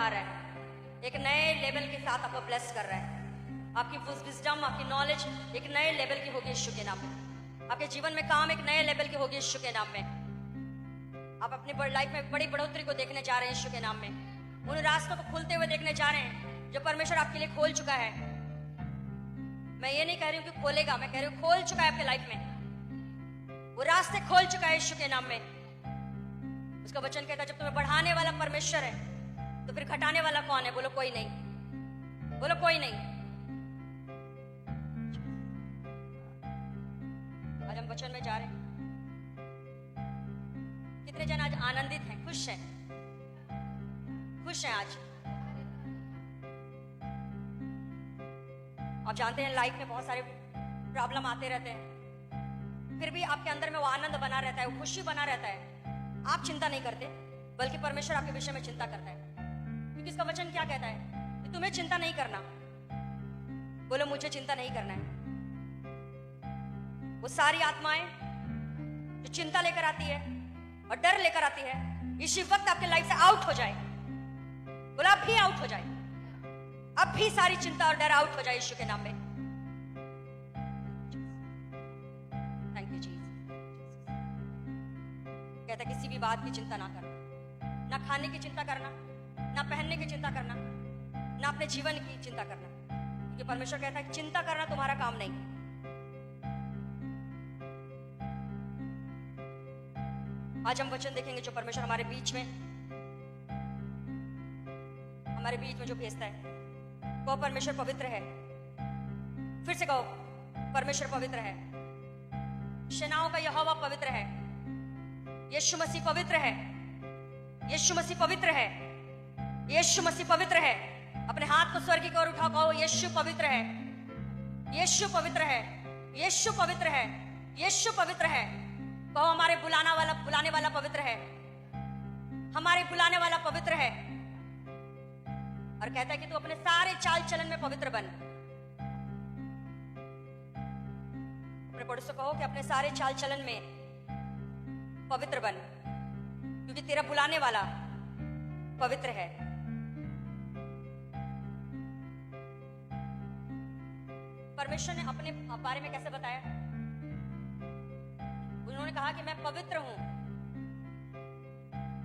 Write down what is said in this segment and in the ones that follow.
बढ़ा रहा है, एक नए लेवल के साथ आपको ब्लेस कर रहा है। आपकी विजडम, आपकी नॉलेज एक नए लेवल की होगी यीशु के नाम में। आपके जीवन में काम एक नए लेवल की होगी यीशु के नाम में। आप अपनी लाइफ में बड़ी बढ़ोतरी को देखने जा रहे हैं यीशु के नाम में। उन रास्तों को खुलते हुए देखने जा रहे हैं जो परमेश्वर आपके लिए खोल चुका है। मैं ये नहीं कह रही हूँ कि खोलेगा, मैं कह रही हूँ खोल चुका है आपके लाइफ में। वो रास्ते खोल चुका है यीशु के नाम में। उसका वचन कहता है जब तुम्हें बढ़ाने वाला परमेश्वर है तो फिर घटाने वाला कौन है? बोलो कोई नहीं, बोलो कोई नहीं। आज हम वचन में जा रहे हैं। कितने जन आज आनंदित हैं, खुश हैं, खुश हैं आज? आप जानते हैं लाइफ में बहुत सारे प्रॉब्लम आते रहते हैं, फिर भी आपके अंदर में वो आनंद बना रहता है, वो खुशी बना रहता है। आप चिंता नहीं करते, बल्कि परमेश्वर आपके विषय में चिंता करता है। क्योंकि इसका वचन क्या कहता है कि तुम्हें चिंता नहीं करना। बोलो मुझे चिंता नहीं करना है। वो सारी आत्माएं जो चिंता लेकर आती है और डर लेकर आती है, इसी वक्त आपके लाइफ से आउट हो जाए। बोला अब भी आउट हो जाए, अब भी सारी चिंता और डर आउट हो जाए यीशु के नाम में। Thank you Jesus. कहता किसी भी बात की चिंता ना करना, ना खाने की चिंता करना, ना पहनने की चिंता करना, ना अपने जीवन की चिंता करना, क्योंकि परमेश्वर कहता है कि चिंता करना तुम्हारा काम नहीं। आज हम वचन देखेंगे जो परमेश्वर हमारे बीच में जो भेजता है। कहो परमेश्वर पवित्र है। फिर से कहो परमेश्वर पवित्र है। सेनाओं का यहोवा पवित्र है। यीशु मसीह पवित्र है। यीशु मसीह पवित्र है। यीशु मसीह पवित्र है। अपने हाथ को स्वर्ग की ओर उठाओ, कहो यीशु पवित्र है। यीशु पवित्र है। यीशु पवित्र है। यीशु पवित्र है। कहो हमारे बुलाने वाला पवित्र है। हमारे बुलाने वाला पवित्र है। और कहता है कि तू अपने सारे चाल चलन में पवित्र बन। अपने पड़ोस से कहो कि अपने सारे चाल चलन में पवित्र बन, क्योंकि तेरा बुलाने वाला पवित्र है। परमेश्वर ने अपने बारे में कैसे बताया? उन्होंने कहा कि मैं पवित्र हूं।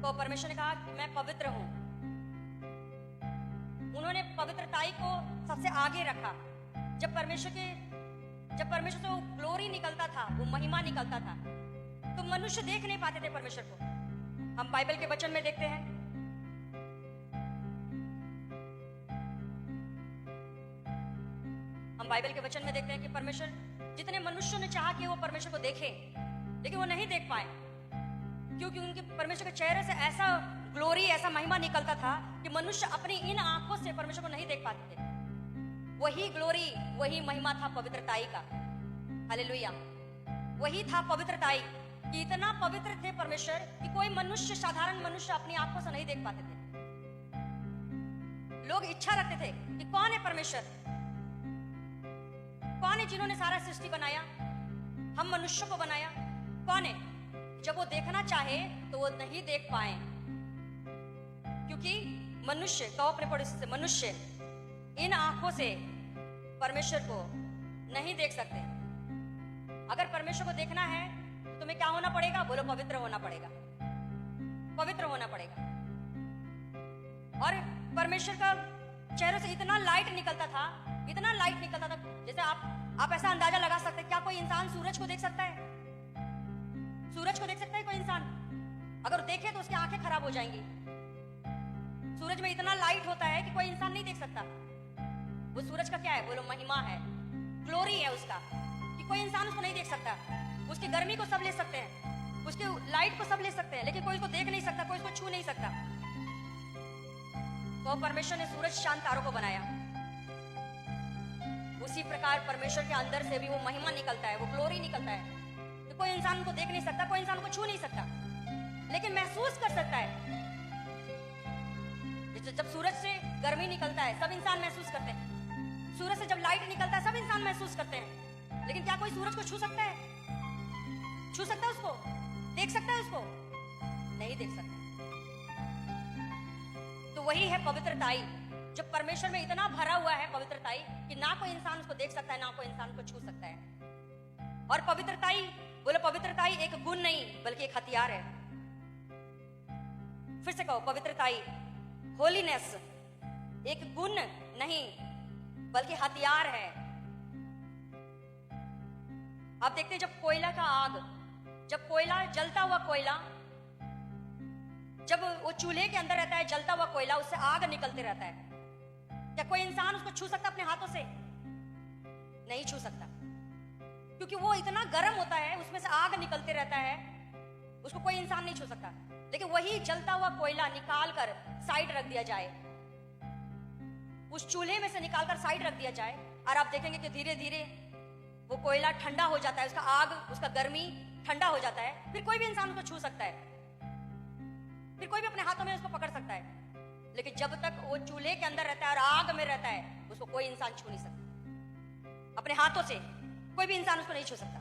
तो परमेश्वर ने कहा कि मैं पवित्र हूं। उन्होंने पवित्रताई को सबसे आगे रखा। जब परमेश्वर से वो ग्लोरी निकलता था, वो महिमा निकलता था, तो मनुष्य देख नहीं पाते थे परमेश्वर को। हम बाइबल के वचन में देखते हैं, कि परमेश्वर, जितने मनुष्यों ने चाहा कि वो परमेश्वर को देखे, लेकिन वो नहीं देख पाए, क्योंकि उनके परमेश्वर के चेहरे से ऐसा ग्लोरी, ऐसा महिमा निकलता था कि मनुष्य अपनी इन आंखों से परमेश्वर को नहीं देख पाते थे। वही ग्लोरी, वही महिमा था पवित्रताई का। हालेलुया। वही था पवित्रताई, कि इतना पवित्र थे परमेश्वर कि कोई मनुष्य, साधारण मनुष्य अपनी आंखों से नहीं देख पाते थे। लोग इच्छा रखते थे कि कौन है परमेश्वर, कौन है जिन्होंने सारा सृष्टि बनाया, हम मनुष्यों को बनाया, कौन है? जब वो देखना चाहे तो वो नहीं देख पाए, क्योंकि मनुष्य, कहो अपने पड़ोसी से, मनुष्य इन आंखों से परमेश्वर को नहीं देख सकते। अगर परमेश्वर को देखना है तो तुम्हें क्या होना पड़ेगा? बोलो पवित्र होना पड़ेगा। पवित्र होना पड़ेगा। और परमेश्वर का चेहरे से इतना लाइट निकलता था, इतना लाइट निकलता था, जैसे आप ऐसा अंदाजा लगा सकते हैं, क्या कोई इंसान सूरज को देख सकता है? सूरज को देख सकता है कोई इंसान? अगर देखे तो उसकी आंखें खराब हो जाएंगी। सूरज में इतना लाइट होता है कि कोई इंसान नहीं देख सकता। वो सूरज का क्या है? बोलो महिमा है, ग्लोरी है उसका, कि कोई इंसान उसको नहीं देख सकता। उसकी गर्मी को सब ले सकते हैं, उसके लाइट को सब ले सकते हैं, लेकिन कोई उसको देख नहीं सकता, कोई उसको छू नहीं सकता। तो परमेश्वर ने सूरज, चांद, तारों को बनाया। उसी प्रकार परमेश्वर के अंदर से भी वो महिमा निकलता है, वो ग्लोरी निकलता है। तो कोई इंसान को देख नहीं सकता, कोई इंसान को छू नहीं सकता, लेकिन महसूस कर सकता है। जब सूरज से गर्मी निकलता है, सब इंसान महसूस करते हैं। सूरज से जब लाइट निकलता है, सब इंसान महसूस करते हैं, लेकिन क्या कोई सूरज को छू सकता है? छू सकता है उसको? देख सकता है उसको? नहीं देख सकता। तो वही है पवित्रताई, जो परमेश्वर में इतना भरा हुआ है पवित्रताई कि ना कोई इंसान उसको देख सकता है, ना कोई इंसान को छू सकता है। और पवित्रताई, बोले पवित्रताई एक गुण नहीं बल्कि एक हथियार है। फिर से कहो, पवित्रताई, होलीनेस एक गुण नहीं बल्कि हथियार है। आप देखते हैं जब कोयला का आग, जब कोयला, जलता हुआ कोयला, जब वो चूल्हे के अंदर रहता है, जलता हुआ कोयला, उससे आग निकलते रहता है। क्या कोई इंसान उसको छू सकता अपने हाथों से? नहीं छू सकता, क्योंकि वो इतना गर्म होता है, उसमें से आग निकलते रहता है, उसको कोई इंसान नहीं छू सकता। लेकिन वही जलता हुआ कोयला निकाल कर साइड रख दिया जाए, उस चूल्हे में से निकाल कर साइड रख दिया जाए, और आप देखेंगे कि धीरे धीरे वो कोयला ठंडा हो जाता है, उसका आग, उसका गर्मी ठंडा हो जाता है। फिर कोई भी इंसान उसको छू सकता है, फिर कोई भी अपने हाथों में उसको पकड़ सकता है। लेकिन जब तक वो चूल्हे के अंदर रहता है और आग में रहता है, उसको कोई इंसान छू नहीं सकता अपने हाथों से, कोई भी इंसान उसको नहीं छू सकता।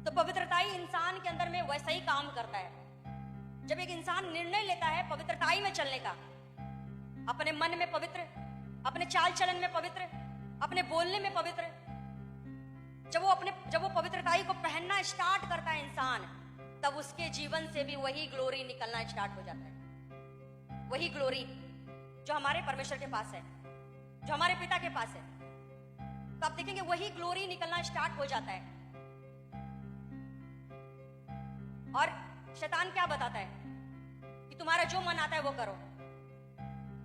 तो पवित्रताई इंसान के अंदर में वैसा ही काम करता है। जब एक इंसान निर्णय लेता है पवित्रताई में चलने का, अपने मन में पवित्र, अपने चाल चलन में पवित्र, अपने बोलने में पवित्र, जब वो पवित्रताई को पहनना स्टार्ट करता है इंसान, तब उसके जीवन से भी वही ग्लोरी निकलना स्टार्ट हो जाता है। वही ग्लोरी जो हमारे परमेश्वर के पास है, जो हमारे पिता के पास है, तो आप देखेंगे वही ग्लोरी निकलना स्टार्ट हो जाता है। और शैतान क्या बताता है कि तुम्हारा जो मन आता है वो करो,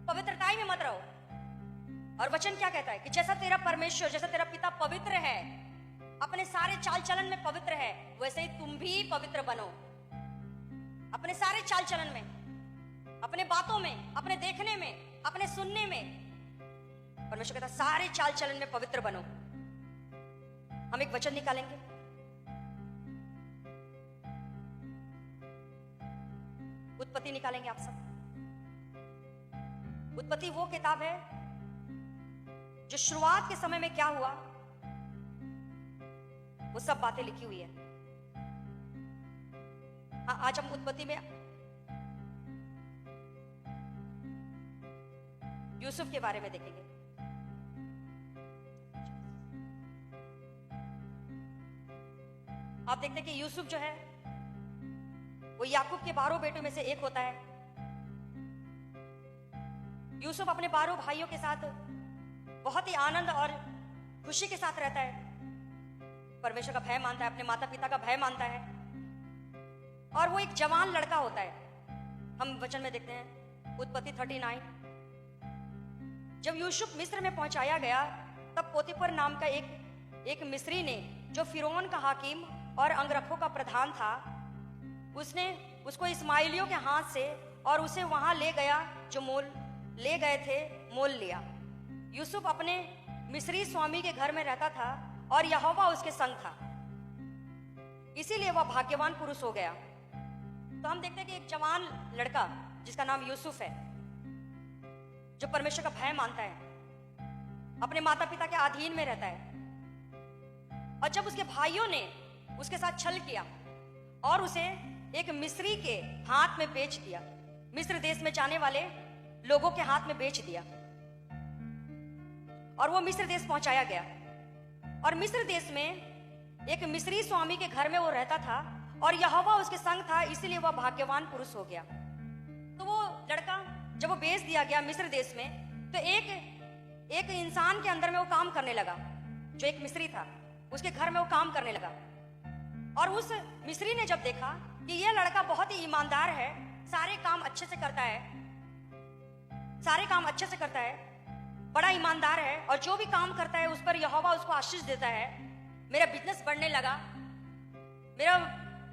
पवित्रताई में मत रहो। और वचन क्या कहता है कि जैसा तेरा परमेश्वर, जैसा तेरा पिता पवित्र है, अपने सारे चाल चलन में पवित्र है, वैसे ही तुम भी पवित्र बनो। अपने सारे चाल चलन में, अपने बातों में, अपने देखने में, अपने सुनने में, परमेश्वर कहता है सारे चाल चलन में पवित्र बनो। हम एक वचन निकालेंगे, उत्पत्ति निकालेंगे आप सब। उत्पत्ति वो किताब है जो शुरुआत के समय में क्या हुआ वो सब बातें लिखी हुई है। आज हम उत्पत्ति में यूसुफ के बारे में देखेंगे। आप देखते हैं कि यूसुफ जो है वो याकूब के 12 बेटों में से एक होता है। यूसुफ अपने 12 भाइयों के साथ बहुत ही आनंद और खुशी के साथ रहता है, परमेश्वर का भय मानता है, अपने माता पिता का भय मानता है, और वो एक जवान लड़का होता है। हम वचन में देखते हैं उत्पत्ति 39, जब यूसुफ मिस्र में पहुंचाया गया, तब पोतीफर नाम का एक मिस्री ने, जो फिरौन का हाकिम और अंगरखों का प्रधान था, उसने उसको इस्माइलियों के हाथ से और उसे वहां ले गया जो ले गए थे, मोल लिया। यूसुफ अपने मिस्री स्वामी के घर में रहता था और यहोवा उसके संग था, इसीलिए वह भाग्यवान पुरुष हो गया। तो हम देखते हैं कि एक जवान लड़का जिसका नाम यूसुफ है, जो परमेश्वर का भय मानता है, अपने माता पिता के अधीन में रहता है, और जब उसके भाइयों ने उसके साथ छल किया और उसे एक मिस्री के हाथ में बेच दिया, मिस्र देश में जाने वाले लोगों के हाथ में बेच दिया, और वो मिस्र देश पहुंचाया गया। और मिस्र देश में एक मिस्री स्वामी के घर में वो रहता था और यहोवा उसके संग था, इसीलिए वह भाग्यवान पुरुष हो गया। तो वो लड़का जब वो बेच दिया गया मिस्र देश में, तो एक इंसान के अंदर में वो काम करने लगा, जो एक मिस्री था, उसके घर में वो काम करने लगा। और उस मिस्री ने जब देखा कि ये लड़का बहुत ही ईमानदार है, सारे काम अच्छे से करता है, सारे काम अच्छे से करता है, बड़ा ईमानदार है, और जो भी काम करता है उस पर यहोवा उसको आशीष देता है, मेरा बिजनेस बढ़ने लगा, मेरा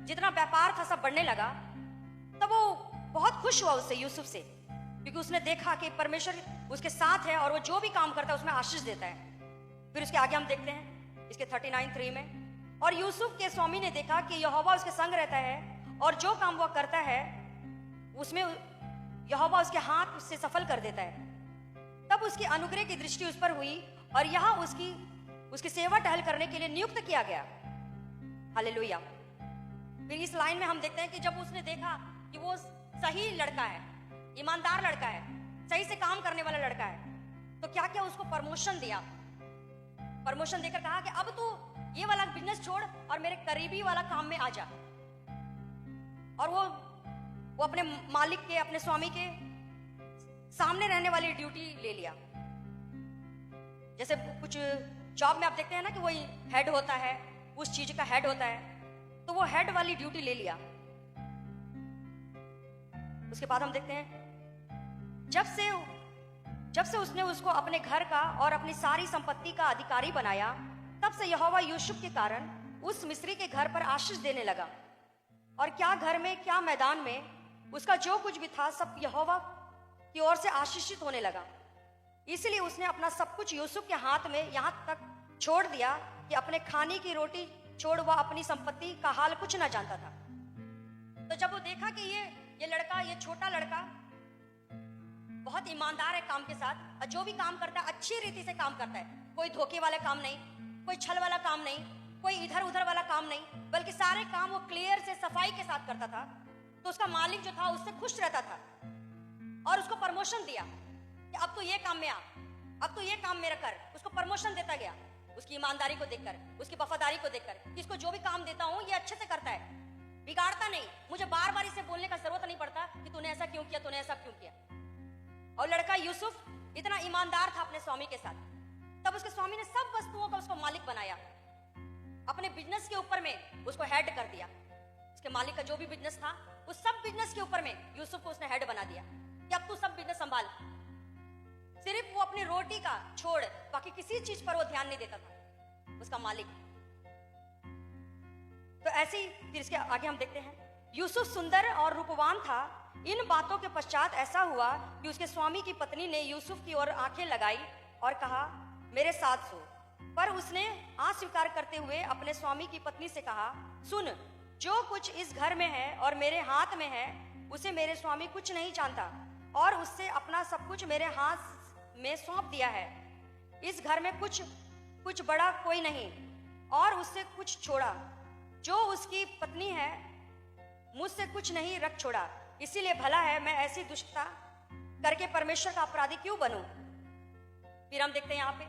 जितना व्यापार था सब बढ़ने लगा। तब वो बहुत खुश हुआ उससे, यूसुफ से, क्योंकि उसने देखा कि परमेश्वर उसके साथ है और वो जो भी काम करता है उसमें आशीष देता है। फिर उसके आगे हम देखते हैं इसके 39:3 में, और यूसुफ के स्वामी ने देखा कि यहोवा उसके संग रहता है और जो काम वो करता है उसमें यहोवा उसके हाथ से सफल कर देता है। तब उसकी अनुग्रह की दृष्टि उस पर हुई और यहाँ उसकी सेवा टहल करने के लिए नियुक्त किया गया। हालेलुया। फिर इस लाइन में हम देखते हैं कि जब उसने देखा कि वो सही लड़का है, ईमानदार लड़का है, सही से काम करने वाला लड़का है। तो क्या क्या उसको प्रमोशन दिया। प्रमोशन देकर कहा कि अब तू ये वाला बिजनेस छोड़ और मेरे करीबी वाला काम में आ जा। और वो अपने मालिक के, अपने स्वामी के सामने रहने वाली ड्यूटी ले लिया। जैसे कुछ जॉब में आप देखते हैं ना कि वही हेड होता है, उस चीज का हेड होता है, तो वो हेड वाली ड्यूटी ले लिया। उसके बाद हम देखते हैं जब से उसने उसको अपने घर का और अपनी सारी संपत्ति का अधिकारी बनाया, तब से यहोवा यूसुफ के कारण उस मिस्री के घर पर आशीष देने लगा। और क्या घर में क्या मैदान में उसका जो कुछ भी था सब यहोवा की ओर से आशीषित होने लगा। इसलिए उसने अपना सब कुछ यूसुफ के हाथ में यहाँ तक छोड़ दिया कि अपने खाने की रोटी छोड़ वह अपनी संपत्ति का हाल कुछ ना जानता था। तो जब वो देखा कि ये लड़का, ये छोटा लड़का बहुत ईमानदार है काम के साथ, और जो भी काम करता है अच्छी रीति से काम करता है, कोई धोखे वाला काम नहीं, कोई छल वाला काम नहीं, कोई इधर उधर वाला काम नहीं, बल्कि सारे काम वो क्लियर से सफाई के साथ करता था, तो उसका मालिक जो था उससे खुश रहता था और उसको प्रमोशन दिया कि अब तो ये काम में आ, अब तो ये काम मेरा कर। उसको प्रमोशन देता गया उसकी ईमानदारी को देखकर, उसकी वफादारी को देखकर कि इसको जो भी काम देता हूँ ये अच्छे से करता है, बिगाड़ता नहीं, मुझे बार बार इसे बोलने का जरूरत नहीं पड़ता कि तूने ऐसा क्यों किया, तूने ऐसा क्यों किया। और लड़का यूसुफ इतना ईमानदार था अपने स्वामी के साथ, तब उसके स्वामी ने सब वस्तुओं का उसको मालिक बनाया, अपने बिजनेस के ऊपर में उसको हेड कर दिया। उसके मालिक का जो भी बिजनेस था उस सब बिजनेस के ऊपर में यूसुफ को उसने हेड बना दिया कि अब तू सब बिजनेस संभाल। सिर्फ वो अपनी रोटी का छोड़ बाकी किसी चीज पर वो ध्यान नहीं देता था उसका मालिक। तो ऐसे ही फिर इसके आगे हम देखते हैं, यूसुफ सुंदर और रूपवान था। इन बातों के पश्चात ऐसा हुआ कि उसके स्वामी की पत्नी ने यूसुफ की ओर आंखें लगाई और कहा, मेरे साथ सो। पर उसने अस्वीकार करते हुए अपने स्वामी की पत्नी से कहा, सुन, जो कुछ इस घर में है और मेरे हाथ में है उसे मेरे स्वामी कुछ नहीं जानता, और उससे अपना सब कुछ मेरे हाथ में सौंप दिया है। इस घर में कुछ बड़ा कोई नहीं और उससे कुछ छोड़ा। जो उसकी पत्नी है मुझसे कुछ नहीं रख छोड़ा। इसीलिए भला है मैं ऐसी दुष्टता करके परमेश्वर का अपराधी क्यों बनूं। फिर हम देखते हैं यहाँ पे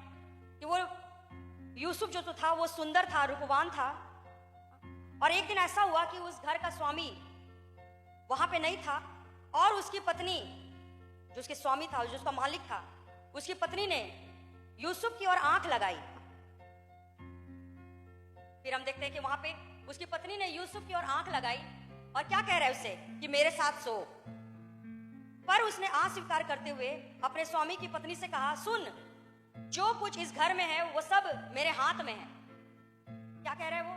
कि वो यूसुफ जो तो था वो सुंदर था, रूपवान था। और एक दिन ऐसा हुआ कि उस घर का स्वामी वहां पे नहीं था और उसकी पत्नी, जो उसके स्वामी था, जो उसका मालिक था, उसकी पत्नी ने यूसुफ की ओर आंख लगाई। फिर हम देखते हैं कि वहां पे उसकी पत्नी ने यूसुफ की ओर आंख लगाई और क्या कह रहा है उससे कि मेरे साथ सो। पर उसने अस्वीकार करते हुए अपने स्वामी की पत्नी से कहा, सुन, जो कुछ इस घर में है वो सब मेरे हाथ में है। क्या कह रहा है वो?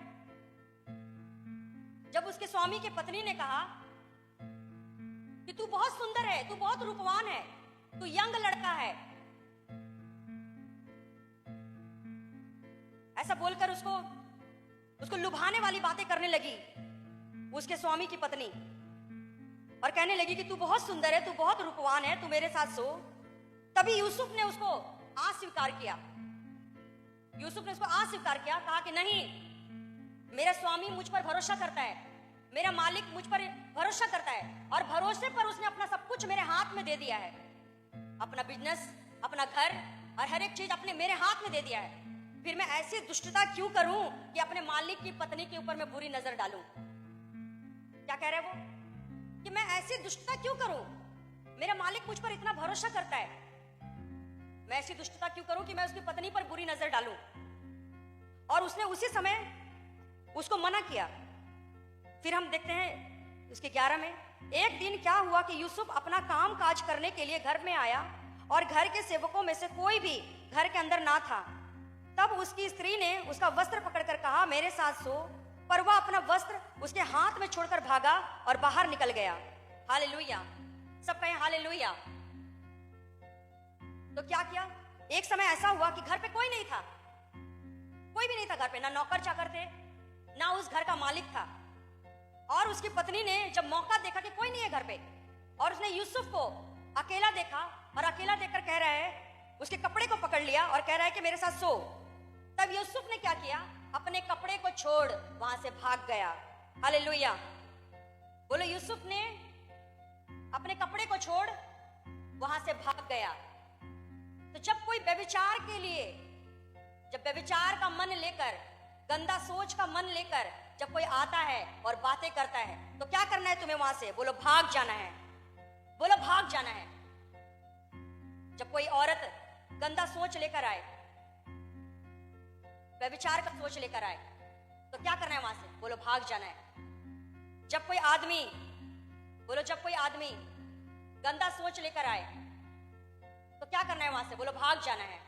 जब उसके स्वामी की पत्नी ने कहा कि तू बहुत सुंदर है, तू बहुत रूपवान है, तू यंग लड़का है, ऐसा बोलकर उसको लुभाने वाली बातें करने लगी उसके स्वामी की पत्नी, और कहने लगी कि तू बहुत सुंदर है, तू बहुत रूपवान है, तू मेरे साथ सो। तभी यूसुफ ने उसको अस्वीकार किया। यूसुफ ने उसको अस्वीकार किया, कहा कि नहीं, मेरा स्वामी मुझ पर भरोसा करता है, मेरा मालिक मुझ पर भरोसा करता है, और भरोसे पर उसने अपना सब कुछ मेरे हाथ में दे दिया है। अपना बिजनेस, अपना घर और हर एक चीज अपने मेरे हाथ में दे दिया है। फिर मैं ऐसी दुष्टता क्यों करूं कि अपने मालिक की पत्नी के ऊपर मैं बुरी नजर डालूं। क्या कह रहे वो कि मैं ऐसी दुष्टता क्यों करूं, मेरा मालिक मुझ पर इतना भरोसा करता है, मैं ऐसी दुष्टता क्यों करूं कि मैं उसकी पत्नी पर बुरी नजर डालूं। और उसने उसी समय उसको मना किया। फिर हम देखते हैं उसके 11 में, एक दिन क्या हुआ कि यूसुफ अपना काम काज करने के लिए घर में आया और घर के सेवकों में से कोई भी घर के अंदर ना था। तब उसकी स्त्री ने उसका वस्त्र पकड़कर कहा, मेरे साथ सो। पर वह अपना वस्त्र उसके हाथ में छोड़कर भागा और बाहर निकल गया। हालेलुया, सब कहें हालेलुया। तो क्या किया? एक समय ऐसा हुआ कि घर पे कोई नहीं था, कोई भी नहीं था घर पे, ना नौकर चाकर थे, ना उस घर का मालिक था। और उसकी पत्नी ने जब मौका देखा कि कोई नहीं है घर पे, और उसने यूसुफ को अकेला देखा, और अकेला देखकर कह रहा है, उसके कपड़े को पकड़ लिया और कह रहा है कि मेरे साथ सो। तब यूसुफ ने क्या किया? अपने कपड़े को छोड़ वहां से भाग गया। हालेलुया, बोलो। यूसुफ ने अपने कपड़े को छोड़ वहां से भाग गया। तो जब कोई व्यभिचार के लिए, जब व्यभिचार का मन लेकर, गंदा सोच का मन लेकर जब कोई आता है और बातें करता है, तो क्या करना है तुम्हें वहां से? बोलो भाग जाना है, बोलो भाग जाना है। जब कोई औरत गंदा सोच लेकर आए, व्यभिचार का सोच लेकर आए, तो क्या करना है वहां से? बोलो भाग जाना है। जब कोई आदमी, बोलो जब कोई आदमी गंदा सोच लेकर आए, तो क्या करना है वहां से? बोलो भाग जाना है।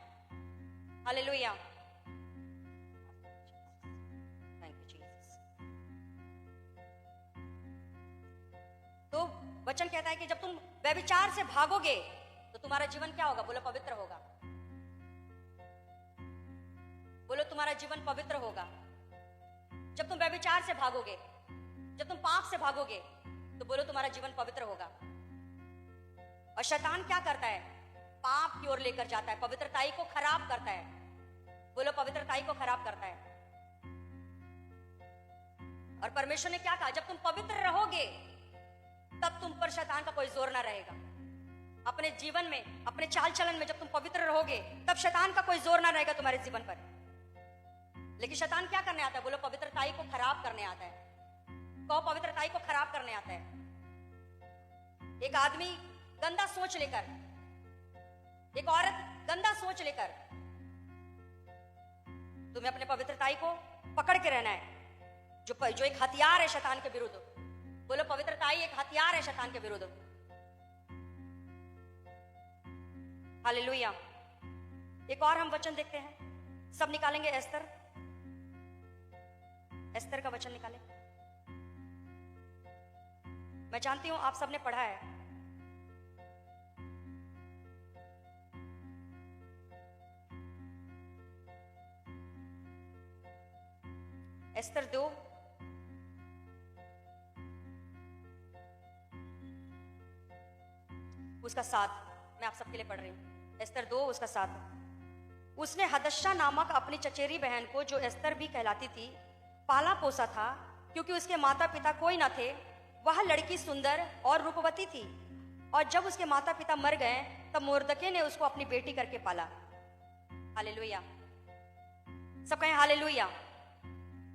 Hallelujah, thank you Jesus. तो वचन कहता है कि जब तुम व्यभिचार से भागोगे तो तुम्हारा जीवन क्या होगा? बोलो पवित्र होगा। बोलो तुम्हारा जीवन पवित्र होगा। जब तुम व्यभिचार से भागोगे, जब तुम पाप से भागोगे, तो बोलो तुम्हारा जीवन पवित्र होगा। और शैतान क्या करता है? पाप की ओर लेकर जाता है, पवित्रताई को खराब करता है। बोलो पवित्रताई को खराब करता है। और परमेश्वर ने क्या कहा? जब तुम पवित्र रहोगे तब तुम पर शैतान का कोई जोर ना रहेगा। अपने जीवन में, अपने चाल चलन में जब तुम पवित्र रहोगे तब शैतान का कोई जोर ना रहेगा तुम्हारे जीवन पर। लेकिन शैतान क्या करने आता है? बोलो पवित्रताई को खराब करने आता है। कहो पवित्रताई को खराब करने आता है। एक आदमी गंदा सोच लेकर, एक औरत गंदा सोच लेकर, तुम्हें अपने पवित्रताई को पकड़ के रहना है, जो एक हथियार है शैतान के विरुद्ध। बोलो पवित्रताई एक हथियार है शैतान के विरुद्ध। हालेलुया। एक और हम वचन देखते हैं, सब निकालेंगे। एस्तर, एस्तर का वचन निकालें। मैं जानती हूं आप सबने पढ़ा है। एस्तर 2 उसका 7 मैं आप सबके लिए पढ़ रही हूं। एस्तर 2 उसका 7। उसने हदश्शा नामक अपनी चचेरी बहन को, जो एस्तर भी कहलाती थी, पाला पोसा था, क्योंकि उसके माता पिता कोई न थे। वह लड़की सुंदर और रूपवती थी, और जब उसके माता पिता मर गए तब मुर्दके ने उसको अपनी बेटी करके पाला। हालेलुया, सब कहें हालेलुया।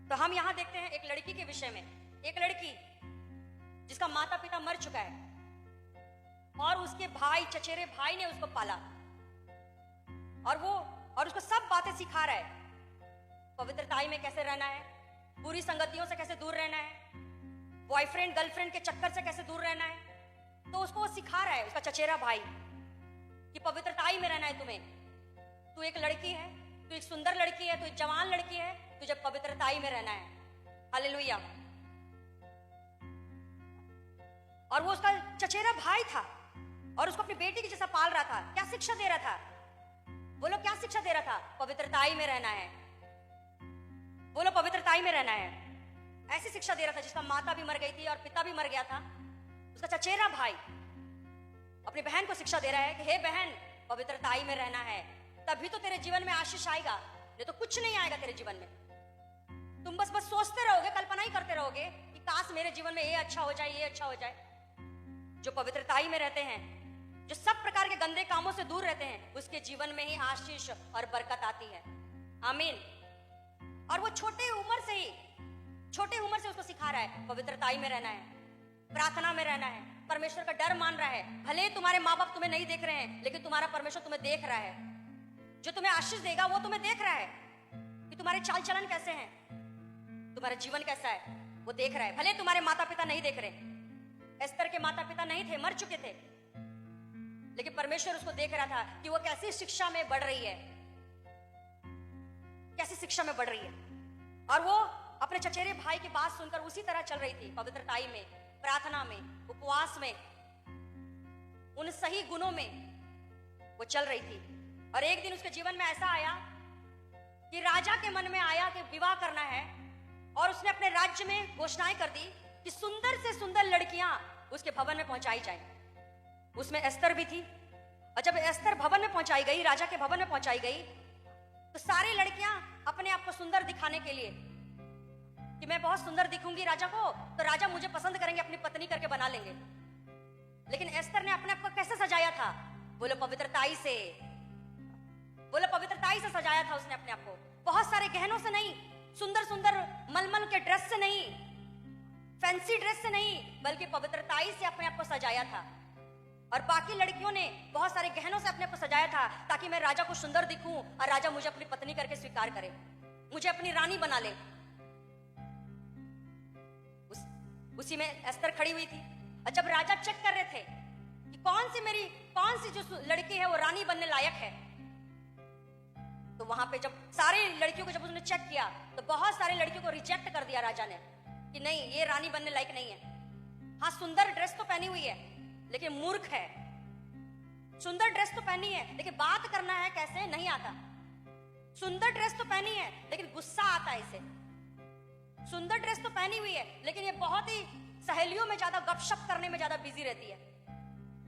तो हम यहां देखते हैं एक लड़की के विषय में, एक लड़की जिसका माता पिता मर चुका है और उसके भाई, चचेरे भाई ने उसको पाला, और उसको सब बातें सिखा रहा है। पवित्रताई में कैसे रहना है, बुरी संगतियों से कैसे दूर रहना है, बॉयफ्रेंड गर्लफ्रेंड के चक्कर से कैसे दूर रहना है। तो उसको वो सिखा रहा है, उसका चचेरा भाई, कि पवित्रताई में रहना है तुम्हें। तू एक लड़की है, तू एक सुंदर लड़की है, तू एक जवान लड़की है, तुझे पवित्रताई में रहना है। हालेलुया। और वो उसका चचेरा भाई था और उसको अपनी बेटी की जैसा पाल रहा था। क्या शिक्षा दे रहा था? बोलो क्या शिक्षा दे रहा था? पवित्रताई में रहना है। बोलो पवित्रताई में रहना है। ऐसी शिक्षा दे रहा था जिसका माता भी मर गई थी और पिता भी मर गया था। उसका चचेरा भाई अपनी बहन को शिक्षा दे रहा है कि हे बहन, पवित्रताई में रहना है, तभी तो तेरे जीवन में आशीष आएगा, नहीं तो कुछ नहीं आएगा तेरे जीवन में। तुम बस सोचते रहोगे, कल्पना ही करते रहोगे कि काश मेरे जीवन में ये अच्छा हो जाए, ये अच्छा हो जाए। जो पवित्रताई में रहते हैं, जो सब प्रकार के गंदे कामों से दूर रहते हैं, उसके जीवन में ही आशीष और बरकत आती है। आमीन। और वो छोटे उम्र से उसको सिखा रहा है पवित्रताई में रहना है, प्रार्थना में रहना है, परमेश्वर का डर मान रहा है। भले तुम्हारे माँ बाप तुम्हें नहीं देख रहे हैं, लेकिन तुम्हारा परमेश्वर तुम्हें देख रहा है। जो तुम्हें आशीष देगा वो तुम्हें देख रहा है कि तुम्हारे चाल चलन कैसे हैं, तुम्हारा जीवन कैसा है, वो देख रहा है। भले तुम्हारे माता पिता नहीं देख रहे, एस्तर के माता पिता नहीं थे, मर चुके थे, लेकिन परमेश्वर उसको देख रहा था कि वो कैसी शिक्षा में बढ़ रही है, कैसी शिक्षा में बढ़ रही है। और वो अपने चचेरे भाई की बात सुनकर उसी तरह चल रही थी, पवित्रताई में, प्रार्थना में, उपवास में, उन सही गुणों में वो चल रही थी। और एक दिन उसके जीवन में ऐसा आया कि राजा के मन में आया कि विवाह करना है, और उसने अपने राज्य में घोषणाएं कर दी कि सुंदर से सुंदर लड़कियां उसके भवन में पहुंचाई जाए। उसमें एस्तर भी थी। और जब एस्तर भवन में पहुंचाई गई, राजा के भवन में पहुंचाई गई, तो सारी लड़कियां अपने आप को सुंदर दिखाने के लिए कि मैं बहुत सुंदर दिखूंगी राजा को, तो राजा मुझे पसंद करेंगे, अपनी पत्नी करके बना लेंगे। लेकिन एस्तर ने अपने आप को कैसे सजाया था? बोलो पवित्रताई से। बोलो पवित्रताई से सजाया था उसने अपने आप को। बहुत सारे गहनों से नहीं, सुंदर सुंदर मलमल के ड्रेस से नहीं, फैंसी ड्रेस से नहीं, बल्कि पवित्रताई से अपने आप को सजाया था। और बाकी लड़कियों ने बहुत सारे गहनों से अपने आप को सजाया था ताकि मैं राजा को सुंदर दिखूं और राजा मुझे अपनी पत्नी करके स्वीकार करे, मुझे अपनी रानी बना ले। उसी में एस्तर खड़ी हुई थी। और जब राजा चेक कर रहे थे कि कौन सी जो लड़की है वो रानी बनने लायक है, तो वहां पे जब सारी लड़कियों को जब उसने चेक किया तो बहुत सारी लड़कियों को रिजेक्ट कर दिया राजा ने कि नहीं, ये रानी बनने लायक नहीं है। हाँ, सुंदर ड्रेस तो पहनी हुई है लेकिन मूर्ख है। सुंदर ड्रेस तो पहनी है लेकिन बात करना है कैसे नहीं आता। सुंदर ड्रेस तो पहनी है लेकिन गुस्सा आता है इसे। सुंदर ड्रेस तो पहनी हुई है लेकिन ये बहुत ही सहेलियों में ज्यादा गपशप करने में ज्यादा बिजी रहती है।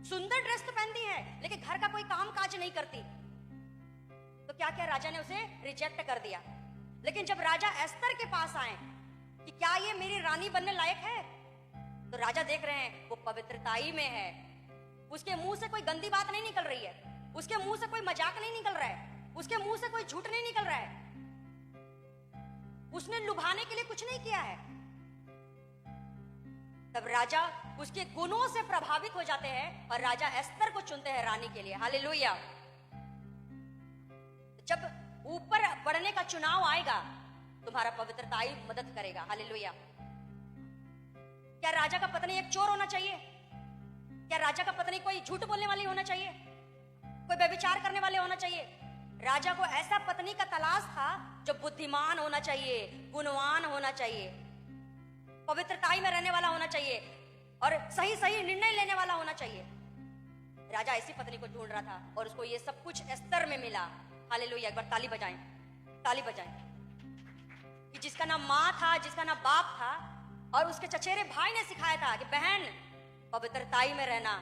सुंदर ड्रेस तो पहनती है लेकिन घर का कोई काम काज नहीं करती। तो क्या क्या राजा ने उसे रिजेक्ट कर दिया। लेकिन जब राजा एस्तर के पास आए कि क्या ये मेरी रानी बनने लायक है, तो राजा देख रहे हैं वो पवित्रताई में है। उसके मुंह से कोई गंदी बात नहीं निकल रही है, उसके मुंह से कोई मजाक नहीं निकल रहा है, उसके मुंह से कोई झूठ नहीं निकल रहा है, उसने लुभाने के लिए कुछ नहीं किया है। तब राजा उसके गुणों से प्रभावित हो जाते हैं और राजा एस्तर को चुनते हैं रानी के लिए। हालेलुया। जब ऊपर बढ़ने का चुनाव आएगा तुम्हारा पवित्रताई मदद करेगा। हालेलुया। क्या राजा का पत्नी एक चोर होना चाहिए? क्या राजा का पत्नी कोई झूठ बोलने वाली होना चाहिए, कोई व्यभिचार करने वाले होना चाहिए? राजा को ऐसा पत्नी का तलाश था जो बुद्धिमान होना चाहिए, गुणवान होना चाहिए, पवित्रताई में रहने वाला होना चाहिए और सही सही निर्णय लेने वाला होना चाहिए। राजा ऐसी पत्नी को ढूंढ रहा था और उसको ये सब कुछ एस्तर में मिला। हालेलुया। एक बार ताली बजाएं, ताली बजाएं। कि जिसका ना माँ था, जिसका ना बाप था, और उसके चचेरे भाई ने सिखाया था कि बहन पवित्रताई में रहना,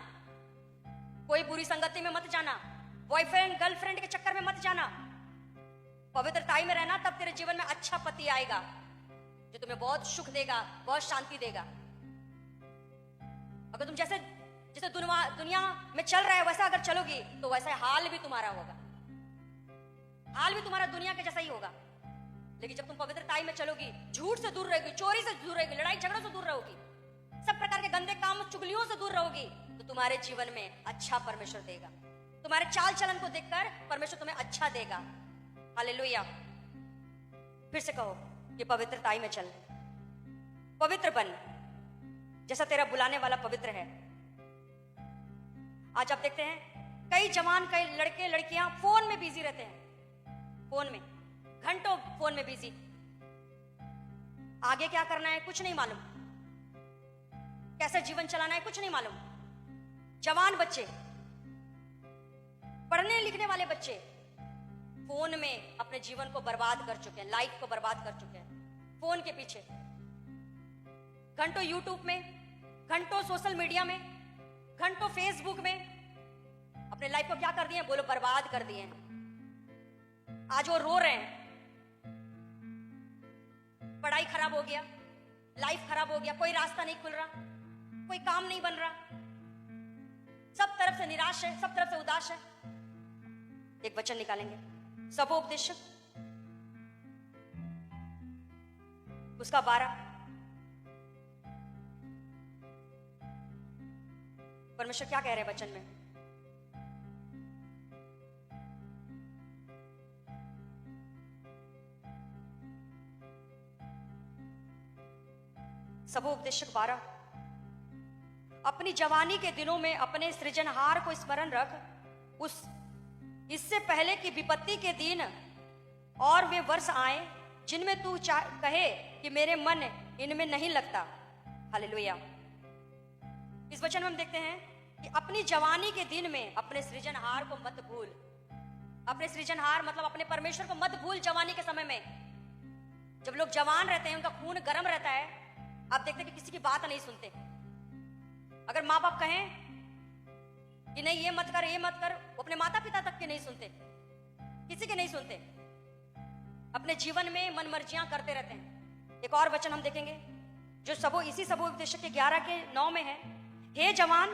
कोई बुरी संगति में मत जाना, बॉयफ्रेंड गर्लफ्रेंड के चक्कर में मत जाना, पवित्रताई में रहना, तब तेरे जीवन में अच्छा पति आएगा जो तुम्हें बहुत सुख देगा, बहुत शांति देगा। अगर तुम जैसे जैसे दुनिया में चल रहा है वैसा अगर चलोगी तो वैसा हाल भी तुम्हारा होगा, हाल भी तुम्हारा दुनिया के जैसा ही होगा। लेकिन जब तुम पवित्रताई में चलोगी, झूठ से दूर रहेगी, चोरी से दूर रहेगी, लड़ाई झगड़ों से दूर रहोगी, सब प्रकार के गंदे काम चुगलियों से दूर रहोगी, तो तुम्हारे जीवन में अच्छा परमेश्वर देगा। तुम्हारे चाल चलन को देखकर परमेश्वर तुम्हें अच्छा देगा। हालेलुया। फिर से कहो कि पवित्रताई में चल, पवित्र बन जैसा तेरा बुलाने वाला पवित्र है। आज आप देखते हैं कई जवान, कई लड़के लड़कियां फोन में बिजी रहते हैं, फोन में घंटों फोन में बिजी, आगे क्या करना है कुछ नहीं मालूम, कैसे जीवन चलाना है कुछ नहीं मालूम। जवान बच्चे, पढ़ने लिखने वाले बच्चे फोन में अपने जीवन को बर्बाद कर चुके हैं, लाइफ को बर्बाद कर चुके हैं फोन के पीछे। घंटों यूट्यूब में, घंटों सोशल मीडिया में, घंटों फेसबुक में अपने लाइफ को क्या कर दिए? बोलो बर्बाद कर दिए हैं। आज वो रो रहे हैं, पढ़ाई खराब हो गया, लाइफ खराब हो गया, कोई रास्ता नहीं खुल रहा, कोई काम नहीं बन रहा, सब तरफ से निराश है, सब तरफ से उदास है। एक वचन निकालेंगे, सबोपदेशक उसका 12। परमेश्वर क्या कह रहे हैं वचन में? सबोपदेशक 12। अपनी जवानी के दिनों में अपने सृजनहार को स्मरण रख, इससे पहले कि विपत्ति के दिन और वे वर्ष आए जिनमें तू कहे कि मेरे मन इनमें नहीं लगता। हालेलुया। इस वचन में हम देखते हैं कि अपनी जवानी के दिन में अपने सृजनहार को मत भूल। अपने सृजनहार मतलब अपने परमेश्वर को मत भूल। जवानी के समय में जब लोग जवान रहते हैं, उनका खून गर्म रहता है, आप देखते हैं कि किसी की बात नहीं सुनते। अगर माँ बाप कहें कि नहीं ये मत कर, ये मत कर, वो अपने माता पिता तक के नहीं सुनते, किसी के नहीं सुनते, अपने जीवन में मनमर्जियां करते रहते हैं। एक और वचन हम देखेंगे जो इसी सबोपदेशक के 11 के 9 में है। हे जवान,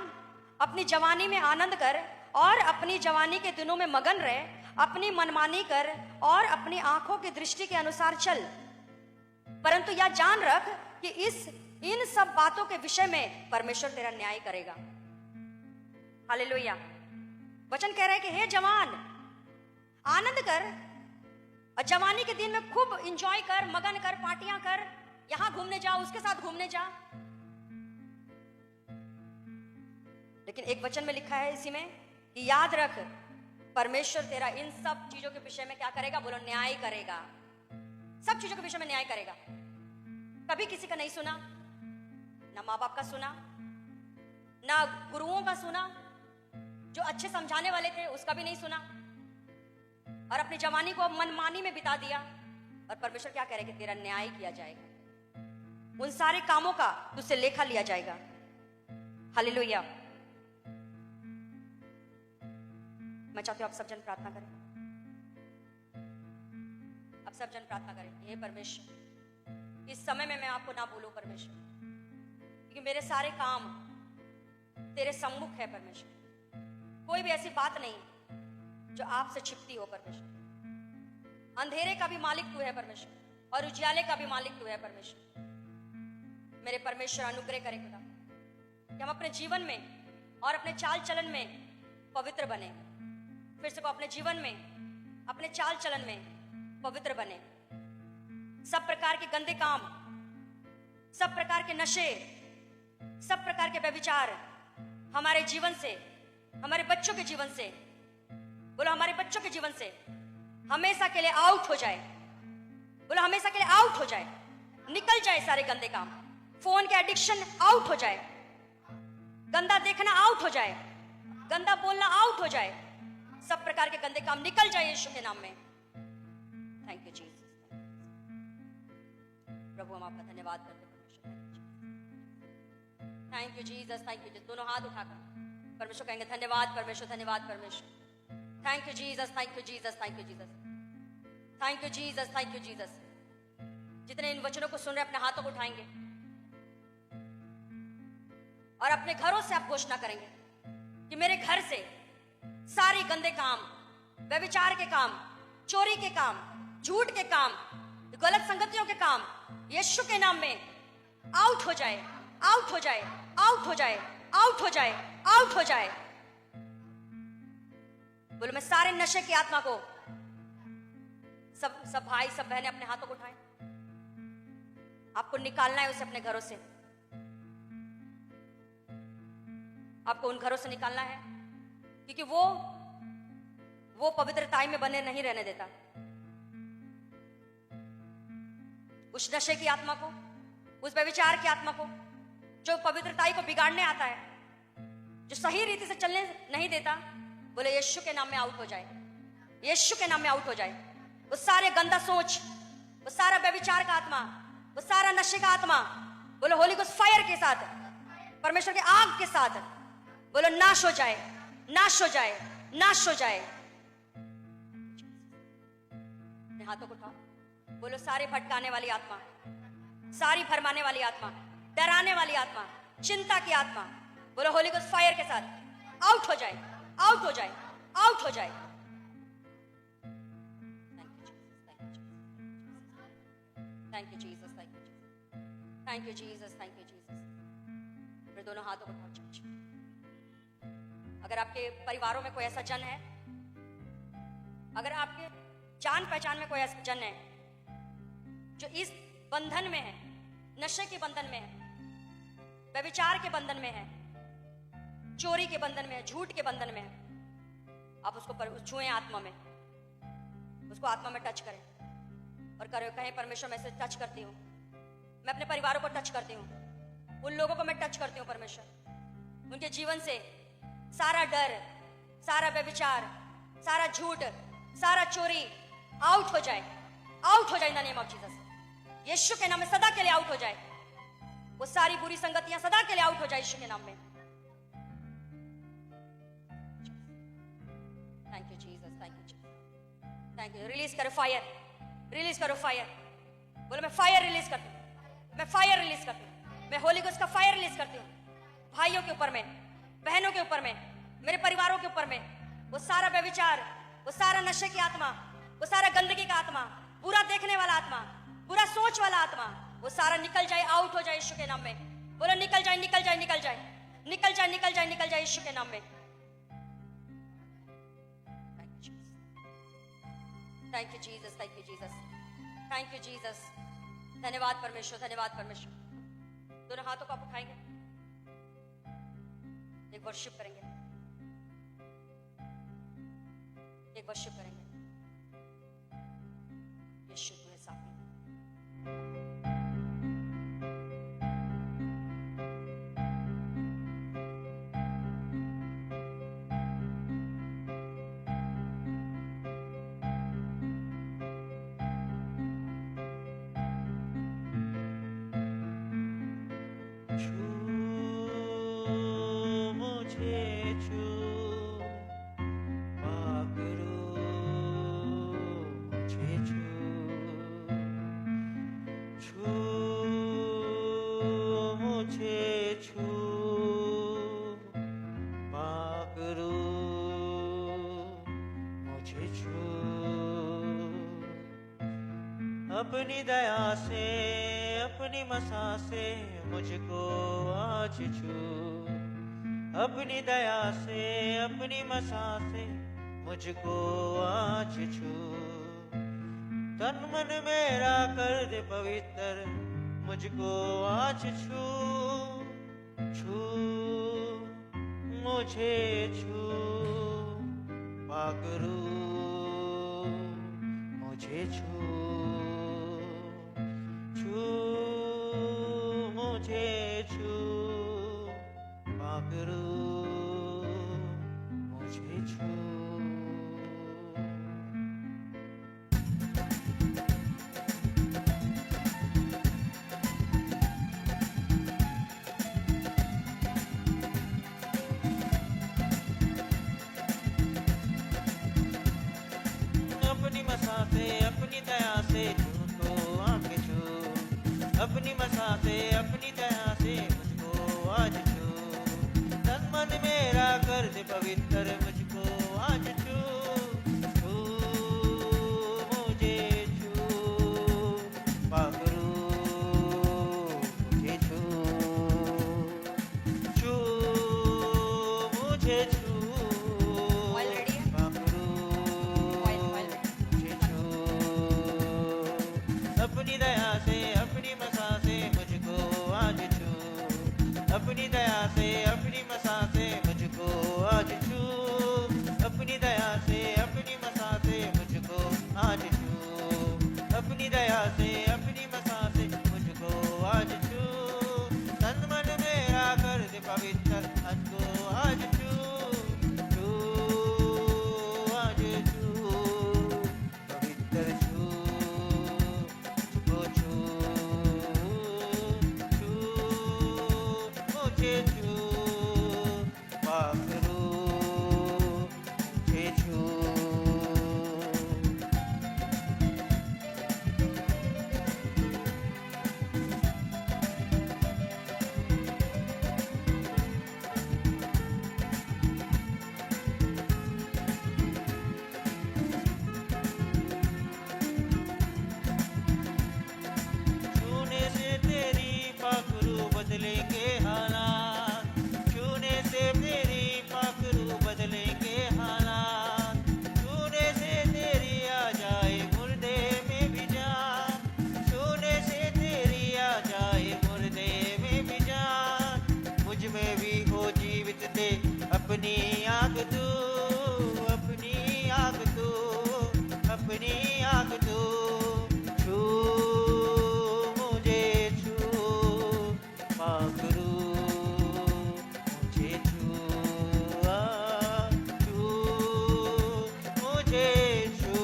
अपनी जवानी में आनंद कर और अपनी जवानी के दिनों में मगन रहे, अपनी मनमानी कर और अपनी आंखों की दृष्टि के अनुसार चल, परंतु यह जान रख कि इन सब बातों के विषय में परमेश्वर तेरा न्याय करेगा। हालेलुया। वचन कह रहा है कि हे जवान, आनंद कर और जवानी के दिन में खूब इंजॉय कर, मगन कर, पार्टियां कर, यहां घूमने जा, उसके साथ घूमने जा। लेकिन एक वचन में लिखा है इसी में कि याद रख, परमेश्वर तेरा इन सब चीजों के विषय में क्या करेगा? बोलो, न्याय करेगा। सब चीजों के विषय में न्याय करेगा। कभी किसी का नहीं सुना, ना माँ बाप का सुना, ना गुरुओं का सुना, जो अच्छे समझाने वाले थे उसका भी नहीं सुना, और अपनी जवानी को मनमानी में बिता दिया। और परमेश्वर क्या कह रहे कि तेरा न्याय किया जाएगा, उन सारे कामों का तुझसे लेखा लिया जाएगा। हालेलुया। मैं चाहती हूं आप सब जन प्रार्थना करें। आप सब जन प्रार्थना करें, हे परमेश्वर, इस समय में मैं आपको ना भूलूं परमेश्वर, क्योंकि मेरे सारे काम तेरे सम्मुख है परमेश्वर। कोई भी ऐसी बात नहीं जो आपसे छिपती हो परमेश्वर। अंधेरे का भी मालिक तू है परमेश्वर, और उजियाले का भी मालिक तू है परमेश्वर। मेरे परमेश्वर, अनुग्रह करे खुदा कि हम अपने जीवन में और अपने चाल चलन में पवित्र बने। फिर से को, अपने जीवन में, अपने चाल चलन में पवित्र बने। सब प्रकार के गंदे काम, सब प्रकार के नशे, सब प्रकार के व्यभिचार हमारे जीवन से, हमारे बच्चों के जीवन से, बोलो हमारे बच्चों के जीवन से हमेशा के लिए आउट हो जाए। बोलो हमेशा के लिए आउट हो जाए, निकल जाए सारे गंदे काम। फोन के एडिक्शन आउट हो जाए, गंदा देखना आउट हो जाए, गंदा बोलना आउट हो जाए, सब प्रकार के गंदे काम निकल जाए यीशु के नाम में। Thank you Jesus. प्रभु हम आपका धन्यवाद करते हैं परमेश्वर। Thank you Jesus, thank you Jesus. दोनों हाथ उठाकर परमेश्वर कहेंगे धन्यवाद परमेश्वर, धन्यवाद परमेश्वर। Thank you Jesus, thank you Jesus, thank you Jesus, thank you Jesus, thank you Jesus. जितने इन वचनों को सुन रहे अपने हाथों को उठाएंगे और अपने घरों से आप घोषणा करेंगे कि मेरे घर से सारे गंदे काम, व्यभिचार के काम, चोरी के काम, झूठ के काम, गलत संगतियों के काम यीशु के नाम में आउट हो जाए, आउट हो जाए, आउट हो जाए, आउट हो जाए, आउट हो जाए। बोलो मैं सारे नशे की आत्मा को, सब भाई सब बहनें अपने हाथों को उठाएं। आपको निकालना है उसे अपने घरों से, आपको उन घरों से निकालना है, क्योंकि वो पवित्रताई में बने नहीं रहने देता। उस नशे की आत्मा को, उस व्यभिचार की आत्मा को, जो पवित्रताई को बिगाड़ने आता है, जो सही रीति से चलने नहीं देता, बोले यीशु के नाम में आउट हो जाए, यीशु के नाम में आउट हो जाए। वो सारे गंदा सोच, वो सारा व्यभिचार का आत्मा, वो सारा नशे का आत्मा, बोलो होली गोस्ट फायर के साथ, परमेश्वर के आग के साथ, बोलो नाश हो जाए, नाश हो जाए, नाश हो जाए। अपने हाथों को उठाओ, बोलो सारी भटकाने वाली आत्मा, सारी भरमाने वाली आत्मा, डराने वाली आत्मा, चिंता की आत्मा, बोलो होली गोस्ट फायर के साथ आउट हो जाए, आउट हो जाए, आउट हो जाए। Thank you Jesus, thank you Jesus, thank you Jesus, thank you Jesus. मेरे दोनों हाथों को उठाओ चर्च। अगर आपके परिवारों में कोई ऐसा जन है, अगर आपके जान पहचान में कोई ऐसा जन है जो इस बंधन में है, नशे के बंधन में है, व्यभिचार के बंधन में है, चोरी के बंधन में है, झूठ के बंधन में है, आप उसको छुएं आत्मा में, उसको आत्मा में टच करें और कहें परमेश्वर मैं इसे टच करती हूँ, मैं अपने परिवारों को टच करती हूँ, उन लोगों को मैं टच करती हूँ परमेश्वर, उनके जीवन से सारा डर, सारा व्यभिचार, सारा झूठ, सारा चोरी आउट हो जाए, आउट हो जाए in the name of Jesus. Yeshu के नाम में सदा के लिए आउट हो जाए, वो सारी बुरी संगतियां सदा के लिए आउट हो जाए यीशु के नाम में। Thank you Jesus, thank you Jesus, thank you. Release करो फायर, रिलीज करो फायर, बोलो मैं फायर रिलीज करती हूँ, मैं फायर रिलीज करती हूँ, मैं होली गोस्ट का फायर रिलीज करती हूँ भाइयों के ऊपर में, बहनों के ऊपर में, मेरे परिवारों के ऊपर में वो सारा व्यभिचार, वो सारा नशे की आत्मा, वो सारा गंदगी का आत्मा, बुरा देखने वाला आत्मा, बुरा सोच वाला आत्मा, वो सारा निकल जाए, आउट हो जाए यीशु के नाम में। बोलो निकल जाए, निकल जाए, निकल जाए, निकल जाए, निकल जाए, निकल जाए यीशु के नाम में। Thank you Jesus, thank you Jesus, thank you Jesus. धन्यवाद परमेश्वर, धन्यवाद परमेश्वर। दोनों हाथों को आप उठाएंगे, एक वर्शिप करेंगे, एक वर्शिप करेंगे। यीशु तुम्हें साथ अपनी दया से, अपनी मसा से मुझको आज छू। अपनी दया से, अपनी मसा से मुझको आज छू। तन मन मेरा कर दे पवित्र, मुझको आज छू। छू मुझे छू, पाकरू मुझे छू। मुझे छू, पाकरू मुझे छू। अपनी मसा से, अपनी दया से मुझको आके छू। अपनी मसा से, अपनी दया से मुझको आज छू। तन मन मेरा कर दे पवित्र, मुझको आज छू। छू मुझे छू, पाकरू मुझे छू। छू मुझे छू, पाकरू मुझे छू। अपनी दया से, अपनी मसा से मुझको आज छू। अपनी दया से, अपनी मसा से मुझको आज छू। अपनी दया से, अपनी मसा से मुझको आज छू। अपनी दया से, अपनी मसा से मुझको आज छू। तन मन मेरा कर दे पवित्र, मुझको आज छू। छू आज छू, पवित्र छू। मुझे छू, पाकरू मुझे छू। छूने से तेरी पाकरू बदलेंगे हालात। छूने से तेरी पाकरू बदलेंगे हालात। छूने से तेरी आ जाए मुर्दे में भी जान। छूने से तेरी आ जाए मुर्दे में भी जान। मुझ में भी हो जीवित दे अपनी आग तू। अपनी आग तू, अपनी आग तू। छू मुझे छू, पाकरू मुझे छू। छू मुझे छू,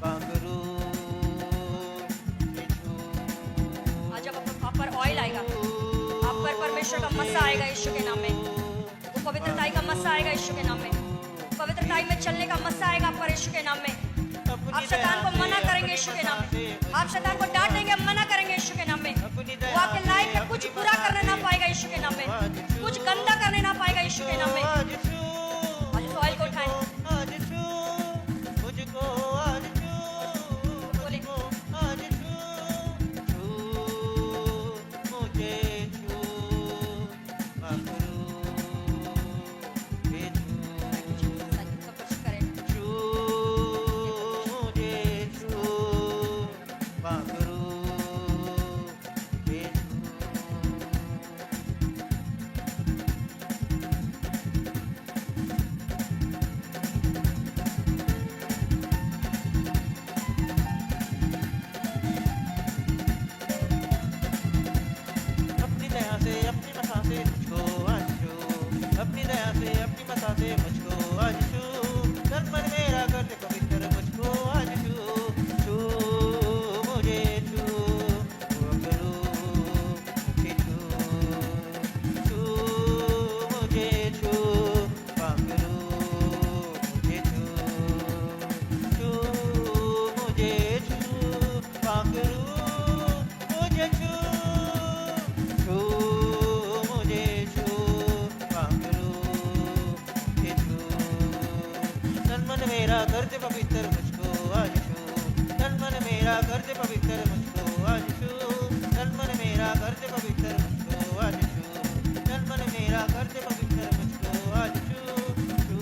पाकरू मुझे छू। आज जब आप पर ऑयल आएगा, आप पर परमेश्वर का मसा आएगा यीशु के नाम में। वो पवित्रताई का मसा आएगा यीशु के नाम में। पवित्रताई में चलने का मसा आएगा आप पर यीशु के नाम में। आप शैतान को मना करेंगे यीशु के नाम में। आप शैतान को डांटेंगे, मना करेंगे यीशु के नाम में। वो आपके लाइफ में कुछ बुरा करने ना पाएगा यीशु के नाम में। कुछ गंदा करने ना पाएगा यीशु के नाम में। आज छू आज इस ऑयल को उठाएं। आज छू मुझको, आज छू बोले। मुझको, आज छू छू मुझे छू पाखरू ये छू सब कुछ करें। छू मुझे छू पाखरू ये छू अपनी दया से अपनी मसा से मुझको आज छू, अपनी दया से अपनी मसा से मुझको आज छू, तन मन मेरा कर दे पवित्र मुझको आज छू छू मुझे छू पाखरू मुझे छू छू मुझे छू पाखरू मुझे छू छू मुझे छू पाखरू मुझे छू छू मुझे छू पाखरू मुझे छू तन मन मेरा कर दे पवित्र मुझको आज छू, तन मन मेरा कर दे पवित्र मुझको आज छू, तन मन मेरा कर दे पवित्र मुझको आज छू, तन मन मेरा कर दे पवित्र मुझको आज छू छू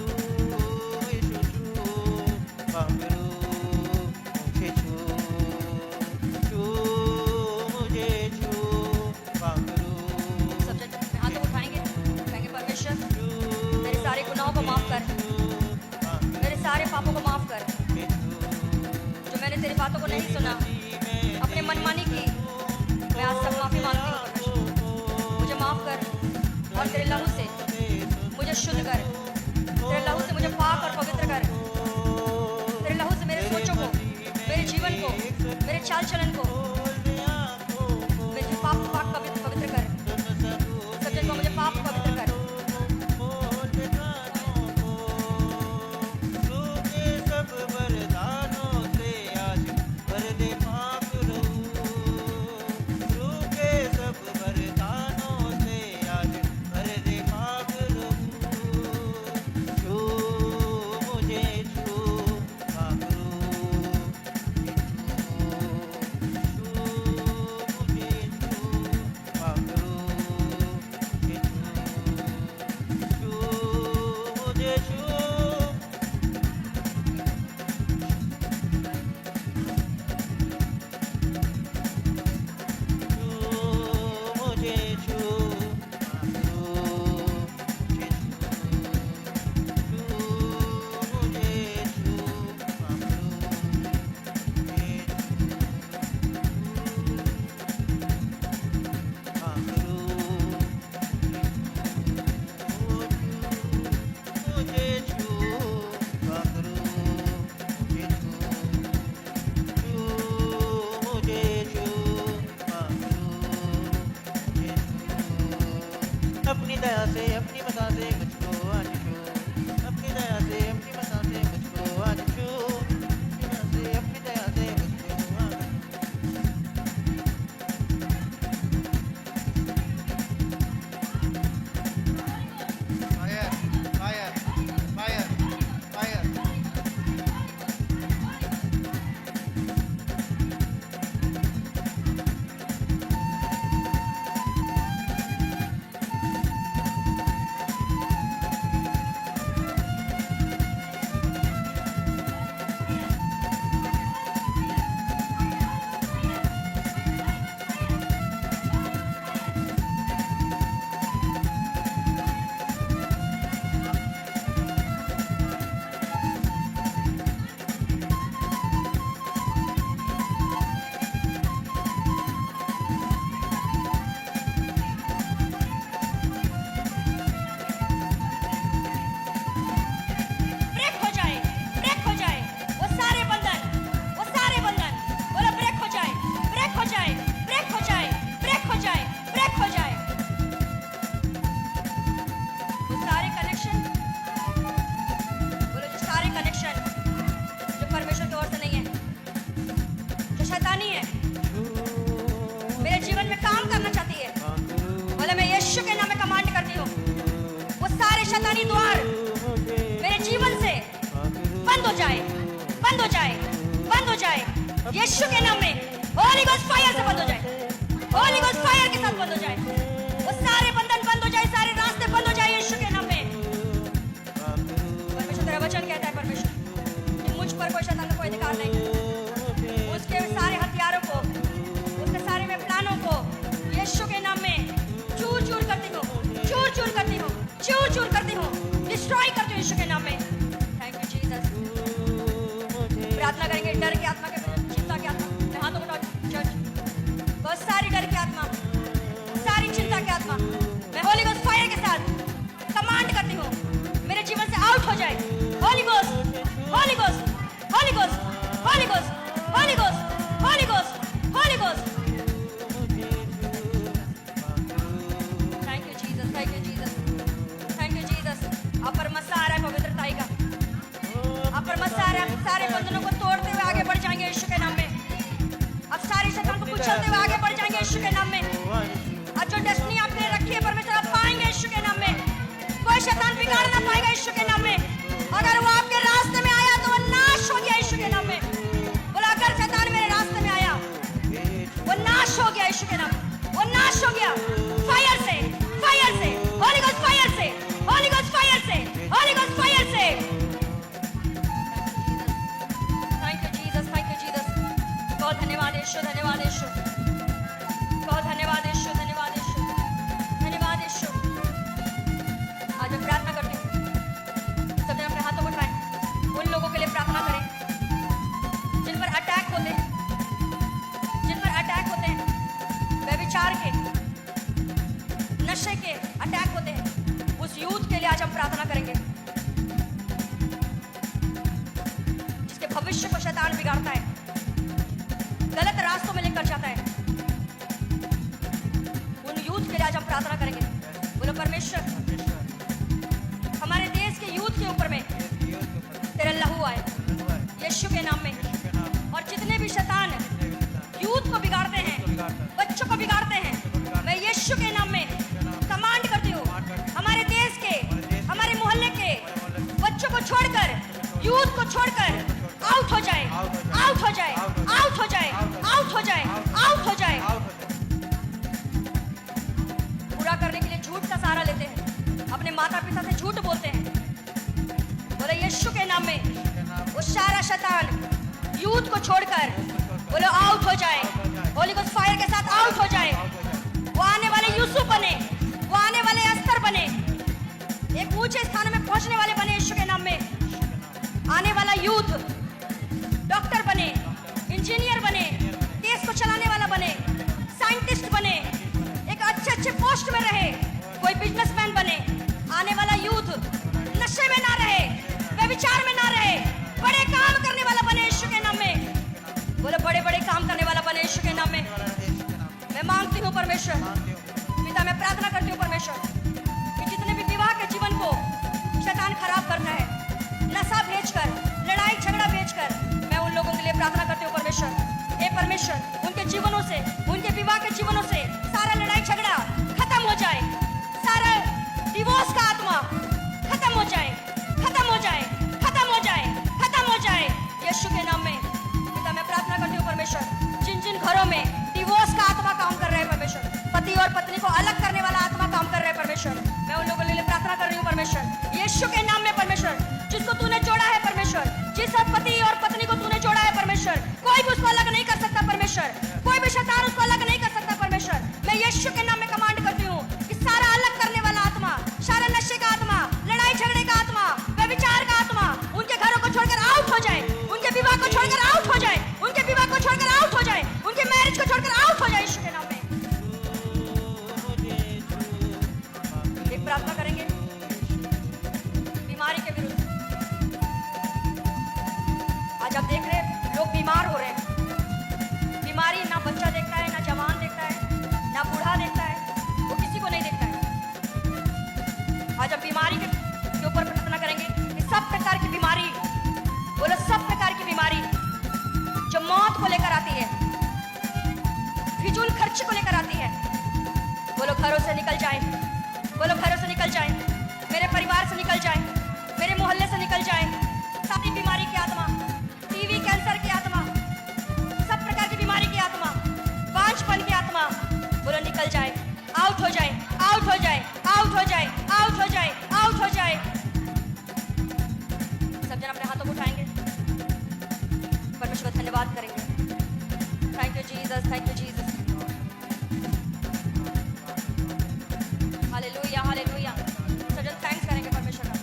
यीशु छू पाखरू मुझे छू छू मुझे छू पाखरू सब जन हाथों को उठाएंगे, कहेंगे परमेश्वर मेरे सारे गुनाहों को माफ कर, मेरे सारे पापों को माफ कर। जो मैंने तेरी बातों को नहीं सुना, अपने मनमानी की, मैं आज सब माफी मांगती हूँ परमेश्वर। मुझे माफ कर और तेरे लहू से मुझे शुद्ध कर, तेरे लहू से मुझे पाक और पवित्र कर, तेरे लहू से मेरे सोचों को, मेरे जीवन को, मेरे चाल चलन को, मेरे पाप पाक पवित्र कर। सब जन को मुझे पाप पवित्र कर। सब वरदानों से आज भर दे पाखरू, रूके सब वरदानों से आज भर दे पाखरू छू हो जाए, बंद हो जाए, बंद हो जाए यीशु के नाम में। होली गोस्ट फायर से बंद हो जाए, होली गोस्ट फायर के साथ बंद हो जाए, वो सारे बंधन बंद हो जाए, सारे रास्ते बंद हो जाए यीशु के नाम में। परमेश्वर तेरा वचन कहता है परमेश्वर कि मुझ पर कोई शैतान का कोई अधिकार नहीं। उसके सारे हथियारों को, उसके सारे में प्लानों को यीशु के नाम में चूर चूर करती हूँ, चूर चूर करती हूँ, चूर चूर करती हूँ, डिस्ट्रॉय करती हूँ यीशु के नाम में। Thank you Jesus. प्रार्थना करेंगे डर की आत्मा के, चिंता की आत्मा, मैं हाथों को चर्च, बहुत सारी डर की आत्मा, सारी चिंता की आत्मा, मैं होली गोस्ट फायर के साथ कमांड करती हूँ मेरे जीवन से आउट हो जाए। Holy ghost, holy ghost, holy ghost, holy ghost, holy ghost, holy ghost, holy ghost. Thank you Jesus, thank you Jesus, thank you Jesus. अपर मसा आ रहा है पवित्रताई का, अपर मसा आ रहा है। सारे बंधनों को तोड़ते हुए आगे बढ़ जाएंगे यीशु के नाम में। अब सारे शैतान को कुचलते हुए आगे बढ़ जाएंगे यीशु के नाम में। अब जो डेस्टिनी आपने रखी है परमेश्वर आप पाएंगे यीशु के नाम में। कोई शैतान बिगाड़ ना पाएगा यीशु के नाम में। अगर वो आपके रास्ते में आया तो वो नाश हो गया यीशु के नाम में। बोला अगर शैतान मेरे रास्ते में आया वो नाश हो गया यीशु के नाम, वो नाश हो गया। फायर से, फायर से, होली गोस्ट फायर से, होली गोस्ट फायर से, होली गोस्ट फायर से। Thank you Jesus, thank you Jesus. बहुत धन्यवाद यीशु, धन्यवाद यीशु, बहुत धन्यवाद यीशु, धन्यवाद यीशु, धन्यवाद यीशु। आज मैं प्रार्थना करती हूँ, सब जन अपने हाथों को उठाएं, उन लोगों के लिए प्रार्थना करें जिन पर अटैक होते हैं, जिन पर अटैक होते हैं, व्यभिचार के, नशे के अटैक होते हैं। उस यूथ के लिए आज हम प्रार्थना करेंगे जिसके भविष्य को शैतान बिगाड़ता है, गलत रास्तों में लेकर जाता है। उन यूथ के लिए आज हम प्रार्थना करेंगे। बोलो परमेश्वर हमारे देश के यूथ के ऊपर में तेरा लहू आए यीशु के नाम में। और जितने भी शैतान यूथ को बिगाड़ते हैं, बच्चों को बिगाड़ते हैं, मैं यीशु के नाम में कमांड करती हूँ हमारे देश के, हमारे मोहल्ले के बच्चों को छोड़कर, यूथ को छोड़कर आउट हो जाए, आउट हो जाए, आउट हो जाए, आउट हो जाए, आउट हो जाए। पूरा करने के लिए झूठ का सहारा लेते हैं, अपने माता पिता से झूठ बोलते हैं। बोले यीशु के नाम में वो सारा शैतान यूथ को छोड़कर बोलो आउट हो जाए, होली गोस्ट फायर के साथ आउट हो जाए। वो आने वाले यूसुफ बने, वो आने वाले अस्तर बने, एक ऊंचे स्थान में पहुंचने वाले बने यीशु के नाम में। आने वाला यूथ डॉक्टर बने, इंजीनियर बने, देश को चलाने वाला बने, साइंटिस्ट बने, एक अच्छे अच्छे पोस्ट में रहे, कोई बिजनेसमैन बने। आने वाला यूथ नशे में ना रहे, व्यभिचार में ना रहे, बड़े काम करने वाला बने यीशु के नाम में। बोलो बड़े बड़े काम करने वाला बने यीशु के नाम में। मैं मांगती हूँ परमेश्वर पिता, मैं प्रार्थना करती हूँ परमेश्वर कि जितने भी विवाह के जीवन को शैतान खराब करता है, नशा भेजकर, लड़ाई झगड़ा भेजकर, मैं उन लोगों के लिए प्रार्थना करती हूँ परमेश्वर। हे परमेश्वर उनके जीवनों से, उनके विवाह के जीवनों से सारा लड़ाई झगड़ा खत्म हो जाए, सारा डिवोर्स का आत्मा खत्म हो जाए, खत्म हो जाए, खत्म हो जाए, खत्म हो जाए यीशु के नाम में। पिता मैं प्रार्थना करती हूँ परमेश्वर, जिन जिन घरों में डिवोर्स का आत्मा काम कर रहा है परमेश्वर, पति और पत्नी को अलग करने वाला आत्मा काम कर रहा है परमेश्वर, मैं उन लोगों के लिए प्रार्थना कर रही हूँ परमेश्वर यीशु के नाम में। परमेश्वर जिसको तूने जोड़ा है परमेश्वर, जिस पति और पत्नी को तूने जोड़ा है परमेश्वर, कोई भी उसको अलग नहीं कर सकता परमेश्वर, कोई भी शैतान उसको अलग नहीं कर सकता परमेश्वर। मैं यीशु के नाम में कमांड करती हूँ कि सारा अलग करने वाला आत्मा, सारा नशे का आत्मा, लड़ाई झगड़े का आत्मा, व्यभिचार का आत्मा उनके घरों को छोड़कर आउट हो जाए, उनके विवाह को छोड़कर आउट हो जाए, उनके विवाह को छोड़कर आउट हो जाए, उनके मैरिज को छोड़कर आउट हो जाए यीशु के नाम में। एक प्रार्थना करेंगे बीमारी के विरुद्ध। आज आप देख रहे हैं लोग बीमार हो रहे हैं। बीमारी ना बच्चा देखता है, ना जवान देखता है, ना बूढ़ा देखता है, वो किसी को नहीं देखता है। आज आप बीमारी के ऊपर प्रार्थना करेंगे कि सब प्रकार की बीमारी, बोलो सब प्रकार की बीमारी जो मौत को लेकर आती है, फिजूल खर्च को लेकर आती है, बोलो घरों से निकल जाए, बोलो घरों से निकल जाए, मेरे परिवार से निकल जाए, मेरे मोहल्ले से निकल जाए। सारी बीमारी की धन्यवाद करेंगे। Thank you Jesus, thank you Jesus. Hallelujah, hallelujah. Sajjan thanks करेंगे परमेश्वर का।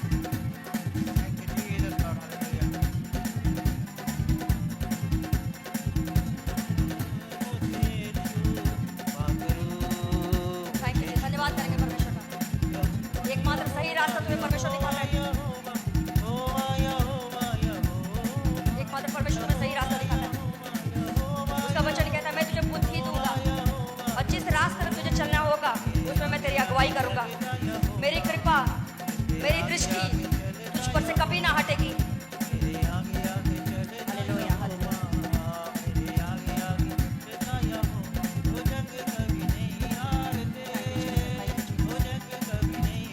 थैंक यू, धन्यवाद करेंगे परमेश्वर का। एकमात्र सही रास्ता तुम्हें परमेश्वर दिखाता है। एकमात्र परमेश्वर तुम्हें सही रास्ता दिखाता है। उसका वचन कहता है मैं तुझे बुद्धि दूंगा और जिस रास्ते में तुझे चलना होगा उसमें मैं तेरी अगुवाई करूंगा। मेरी कृपा, मेरी दृष्टि तुझ पर से कभी ना हटेगी। Hallelujah, hallelujah.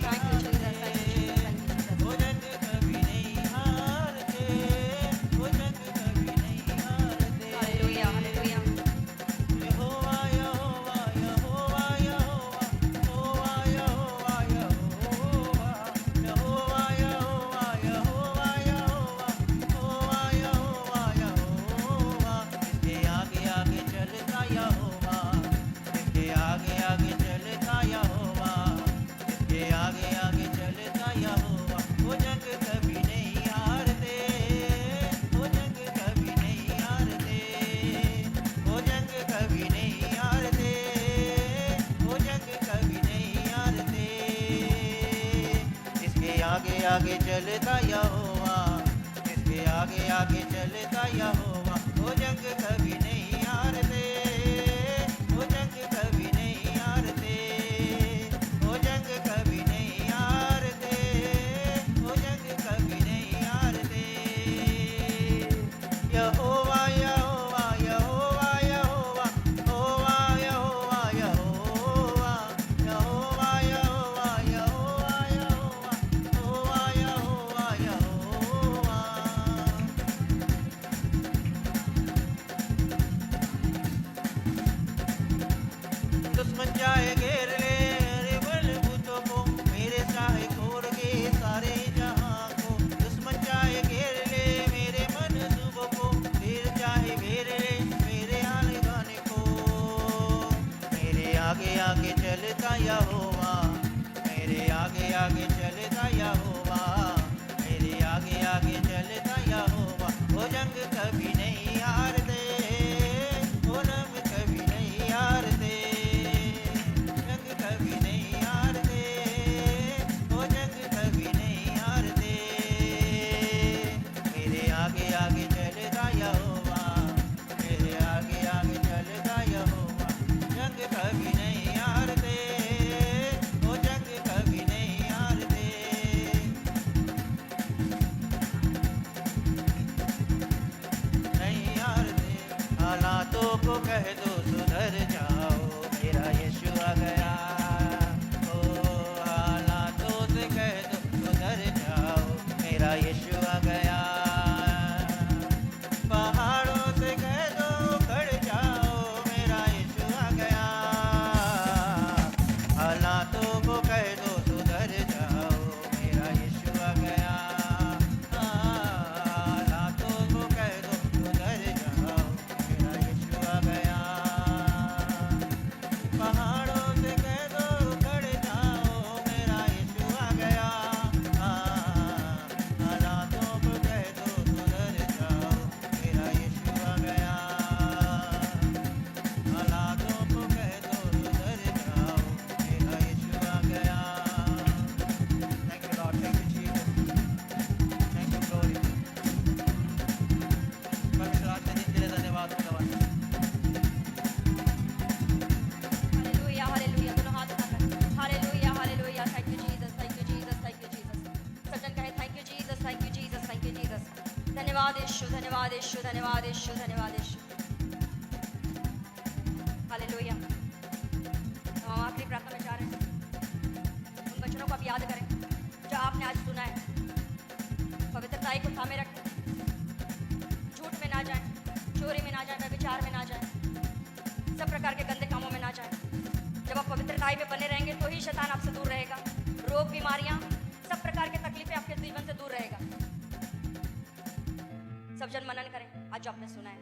Thank you Jesus, thank you Jesus, thank you Jesus. Hallelujah, hallelujah. आगे आगे चलता यहोवा, इसके आगे आगे चलता यहोवा, वो जंग कभी नहीं हारते, वो जंग कभी नहीं हारते, वो जंग कभी नहीं हारते, वो जंग कभी नहीं हारते। यहोवा यहोवा यहोवा यहोवा यहोवा यहोवा यहोवा यहोवा यहोवा यहोवा यहोवा यहोवा। दुश्मन चाहे घेर ले अरे बलबूतों को, मेरे चाहे खोर के सारे जहां को। दुश्मन चाहे घेर ले मेरे मनसूबों को, तीर चाहे घेर ले मेरे आने गाने को। मेरे आगे आगे चलता यहोवा, मेरे आगे आगे चलता यहोवा, मेरे आगे आगे चलता यहोवा, वो जंग कभी नहीं हारते, वो रंग कभी नहीं हारते, जंग कभी नहीं हारते, वो जंग कभी नहीं हारते। मेरे आगे आगे चलता यहोवा, मेरे आगे आगे चलता यहोवा, जंग कभी नहीं हारते, वो जंग कभी नहीं हारते। नहीं हारते। हालातों को कह दो सुधर जाओ, मेरा यीशु आ गया। ओ हालातों से कह दो सुधर जाओ, मेरा यीशु आ गया। पहाड़ों से कह दो खड़ जाओ, मेरा यीशु आ गया। हालातों को कह दो सुधर जाओ, मेरा यीशु आ गया। हालातों को कह दो सुधर जाओ, मेरा यीशु आ गया। पहाड़ों से कह दो खड़ जाओ, मेरा यीशु आ गया। हालातों को कह दो सुधर जाओ, मेरा यीशु आ गया। हालातों को कह दो सुधर जाओ, मेरा यीशु आ गया। Thank you Lord, thank you Jesus, thank you glory। परमेश्वर आज के दिन के लिए धन्यवाद खुदावन। Hallelujah, hallelujah. दोनों हाथ उठाकर hallelujah, hallelujah. Thank you Jesus, thank you Jesus, thank you Jesus. सज्जन कहे thank you Jesus, thank you Jesus, thank you Jesus. धन्यवाद यीशु, धन्यवाद यीशु, धन्यवाद यीशु, धन्यवाद यीशु। हालेलुया। तो हम आखिरी प्रार्थना में जा रहे हैं। उन वचनों को आप याद करें जो आपने आज सुना है। पवित्रताई को थामे रखें, झूठ में ना जाएं, चोरी में ना जाएं, व्यभिचार में ना जाएं, सब प्रकार के गंदे कामों में ना जाएं। जब आप पवित्रताई में बने रहेंगे तो ही शैतान आपसे दूर रहेगा। रोग, बीमारियां, सब प्रकार के तकलीफें आपके जीवन से दूर रहेगा। सब जन मनन करें आज जो आपने सुना है।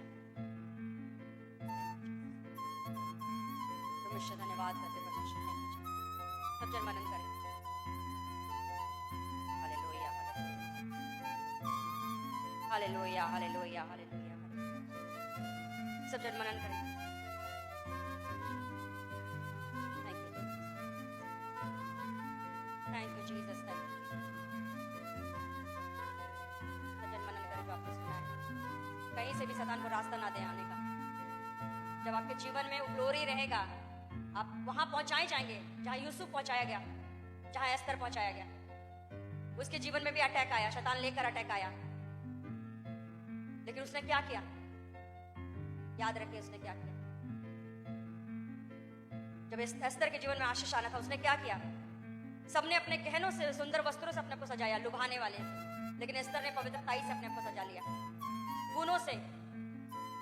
परमेश्वर, धन्यवाद करते परमेश्वर। Thank you Jesus. सब जन मनन करें। Hallelujah, hallelujah, hallelujah, hallelujah, hallelujah. सब जन मनन करें। Thank you Jesus, thank you Jesus, thank you. सब जन मनन करें जो आपने सुना है। कहीं से भी शैतान को रास्ता ना दे आने का। जब आपके जीवन में ग्लोरी रहेगा, आप वहां पहुंचाए जाएंगे जहां यूसुफ पहुंचाया गया, जहां एस्तर पहुंचाया गया। उसके जीवन में भी अटैक आया, शैतान लेकर अटैक आया, लेकिन उसने क्या किया? याद रखिए उसने क्या किया। जब एस्तर के जीवन में आशीष आना था, उसने क्या किया? सबने अपने गहनों से, सुंदर वस्त्रों से अपने को सजाया, लुभाने वाले, लेकिन एस्तर ने पवित्रताई से अपने को सजा लिया, गुणों से,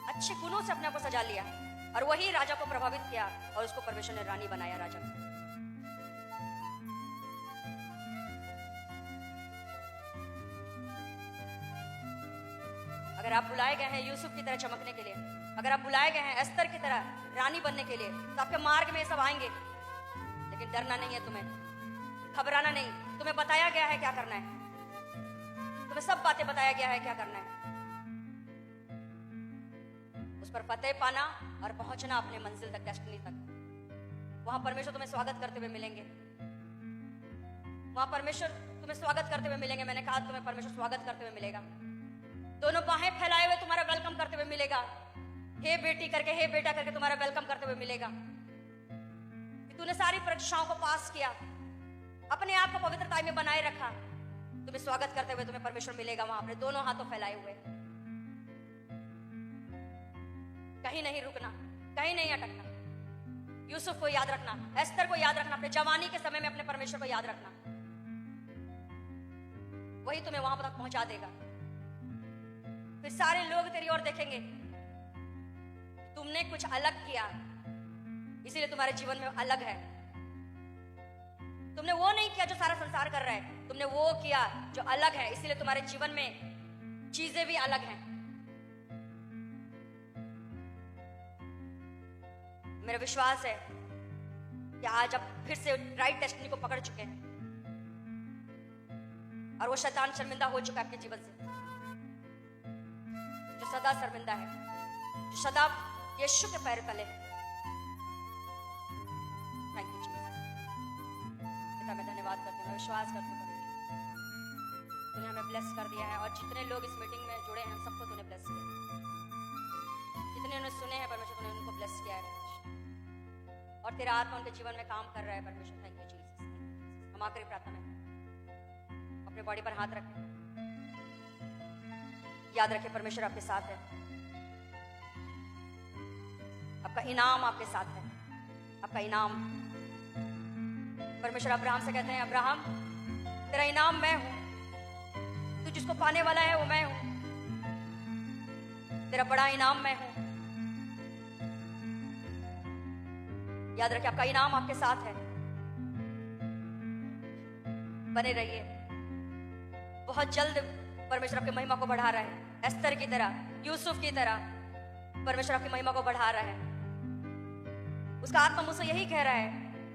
अच्छे गुणों से अपने को सजा लिया, और वही राजा को प्रभावित किया और उसको परमेश्वर ने रानी बनाया, राजा। अगर आप बुलाए गए हैं यूसुफ की तरह चमकने के लिए, अगर आप बुलाए गए हैं एस्तर की तरह रानी बनने के लिए, तो आपके मार्ग में सब आएंगे, लेकिन डरना नहीं है तुम्हें, घबराना नहीं। तुम्हें बताया गया है क्या करना है, तुम्हें सब बातें बताया गया है क्या करना है। उस पर फतेह पाना और पहुंचना अपने मंजिल तक, डेस्टिनी तक। वहां परमेश्वर तुम्हें स्वागत करते हुए मिलेंगे, वहां परमेश्वर तुम्हें स्वागत करते हुए मिलेंगे। मैंने कहा तुम्हें परमेश्वर स्वागत करते हुए मिलेगा, दोनों बाहें फैलाए हुए तुम्हारा वेलकम करते हुए मिलेगा। हे बेटी करके, हे बेटा करके तुम्हारा वेलकम करते हुए मिलेगा कि तूने सारी परीक्षाओं को पास किया, अपने आप को पवित्रता में बनाए रखा। तुम्हें स्वागत करते हुए तुम्हें परमेश्वर मिलेगा वहां, अपने दोनों हाथों फैलाए हुए। कहीं नहीं रुकना, कहीं नहीं अटकना। यूसुफ को याद रखना, एस्तर को याद रखना, अपने जवानी के समय में अपने परमेश्वर को याद रखना, वही तुम्हें वहां तक पहुंचा देगा। फिर सारे लोग तेरी ओर देखेंगे, तुमने कुछ अलग किया, इसीलिए तुम्हारे जीवन में अलग है। तुमने वो नहीं किया जो सारा संसार कर रहा है, तुमने वो किया जो अलग है, इसीलिए तुम्हारे जीवन में चीजें भी अलग हैं। मेरा विश्वास है कि आज आप फिर से राइट डेस्टिनी को पकड़ चुके हैं, और वो शैतान शर्मिंदा हो चुका है आपके जीवन से, जो सदा शर्मिंदा है, जो सदा यीशु के पैर तले है। Thank you Jesus. पिता मैं धन्यवाद करती हूँ, मैं विश्वास करती हूँ तूने हमें ब्लेस कर दिया है, और जितने लोग इस मीटिंग में जुड़े हैं सबको तूने ब्लेस किया, जितने उन्हें सुने हैं परमेश्वर तूने उनको ब्लेस किया है, और तेरा आत्मा उनके जीवन में काम कर रहा है परमेश्वर। Thank you Jesus. हम आखिरी प्रार्थना में अपने बॉडी पर हाथ रखें, याद रखें परमेश्वर आपके साथ है, आपका इनाम आपके साथ है, आपका इनाम। परमेश्वर अब्राहम से कहते हैं, अब्राहम तेरा इनाम मैं हूं, तू जिसको पाने वाला है वो मैं हूं, तेरा बड़ा इनाम मैं हूं। याद रखिए आपका इनाम आपके साथ है, बने रहिए। बहुत जल्द परमेश्वर आपकी महिमा को बढ़ा रहा है, एस्तर की तरह, यूसुफ की तरह परमेश्वर आपकी महिमा को बढ़ा रहा है। उसका आत्मा मुझसे यही कह रहा है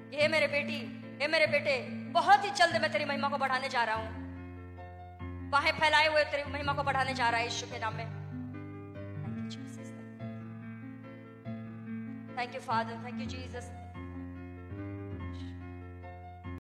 कि हे मेरे बेटी, हे मेरे बेटे, बहुत ही जल्द मैं तेरी महिमा को बढ़ाने जा रहा हूं। बाहें फैलाए हुए तेरी महिमा को बढ़ाने जा रहा है यीशु के नाम में। Thank you Jesus, thank you father, thank you Jesus.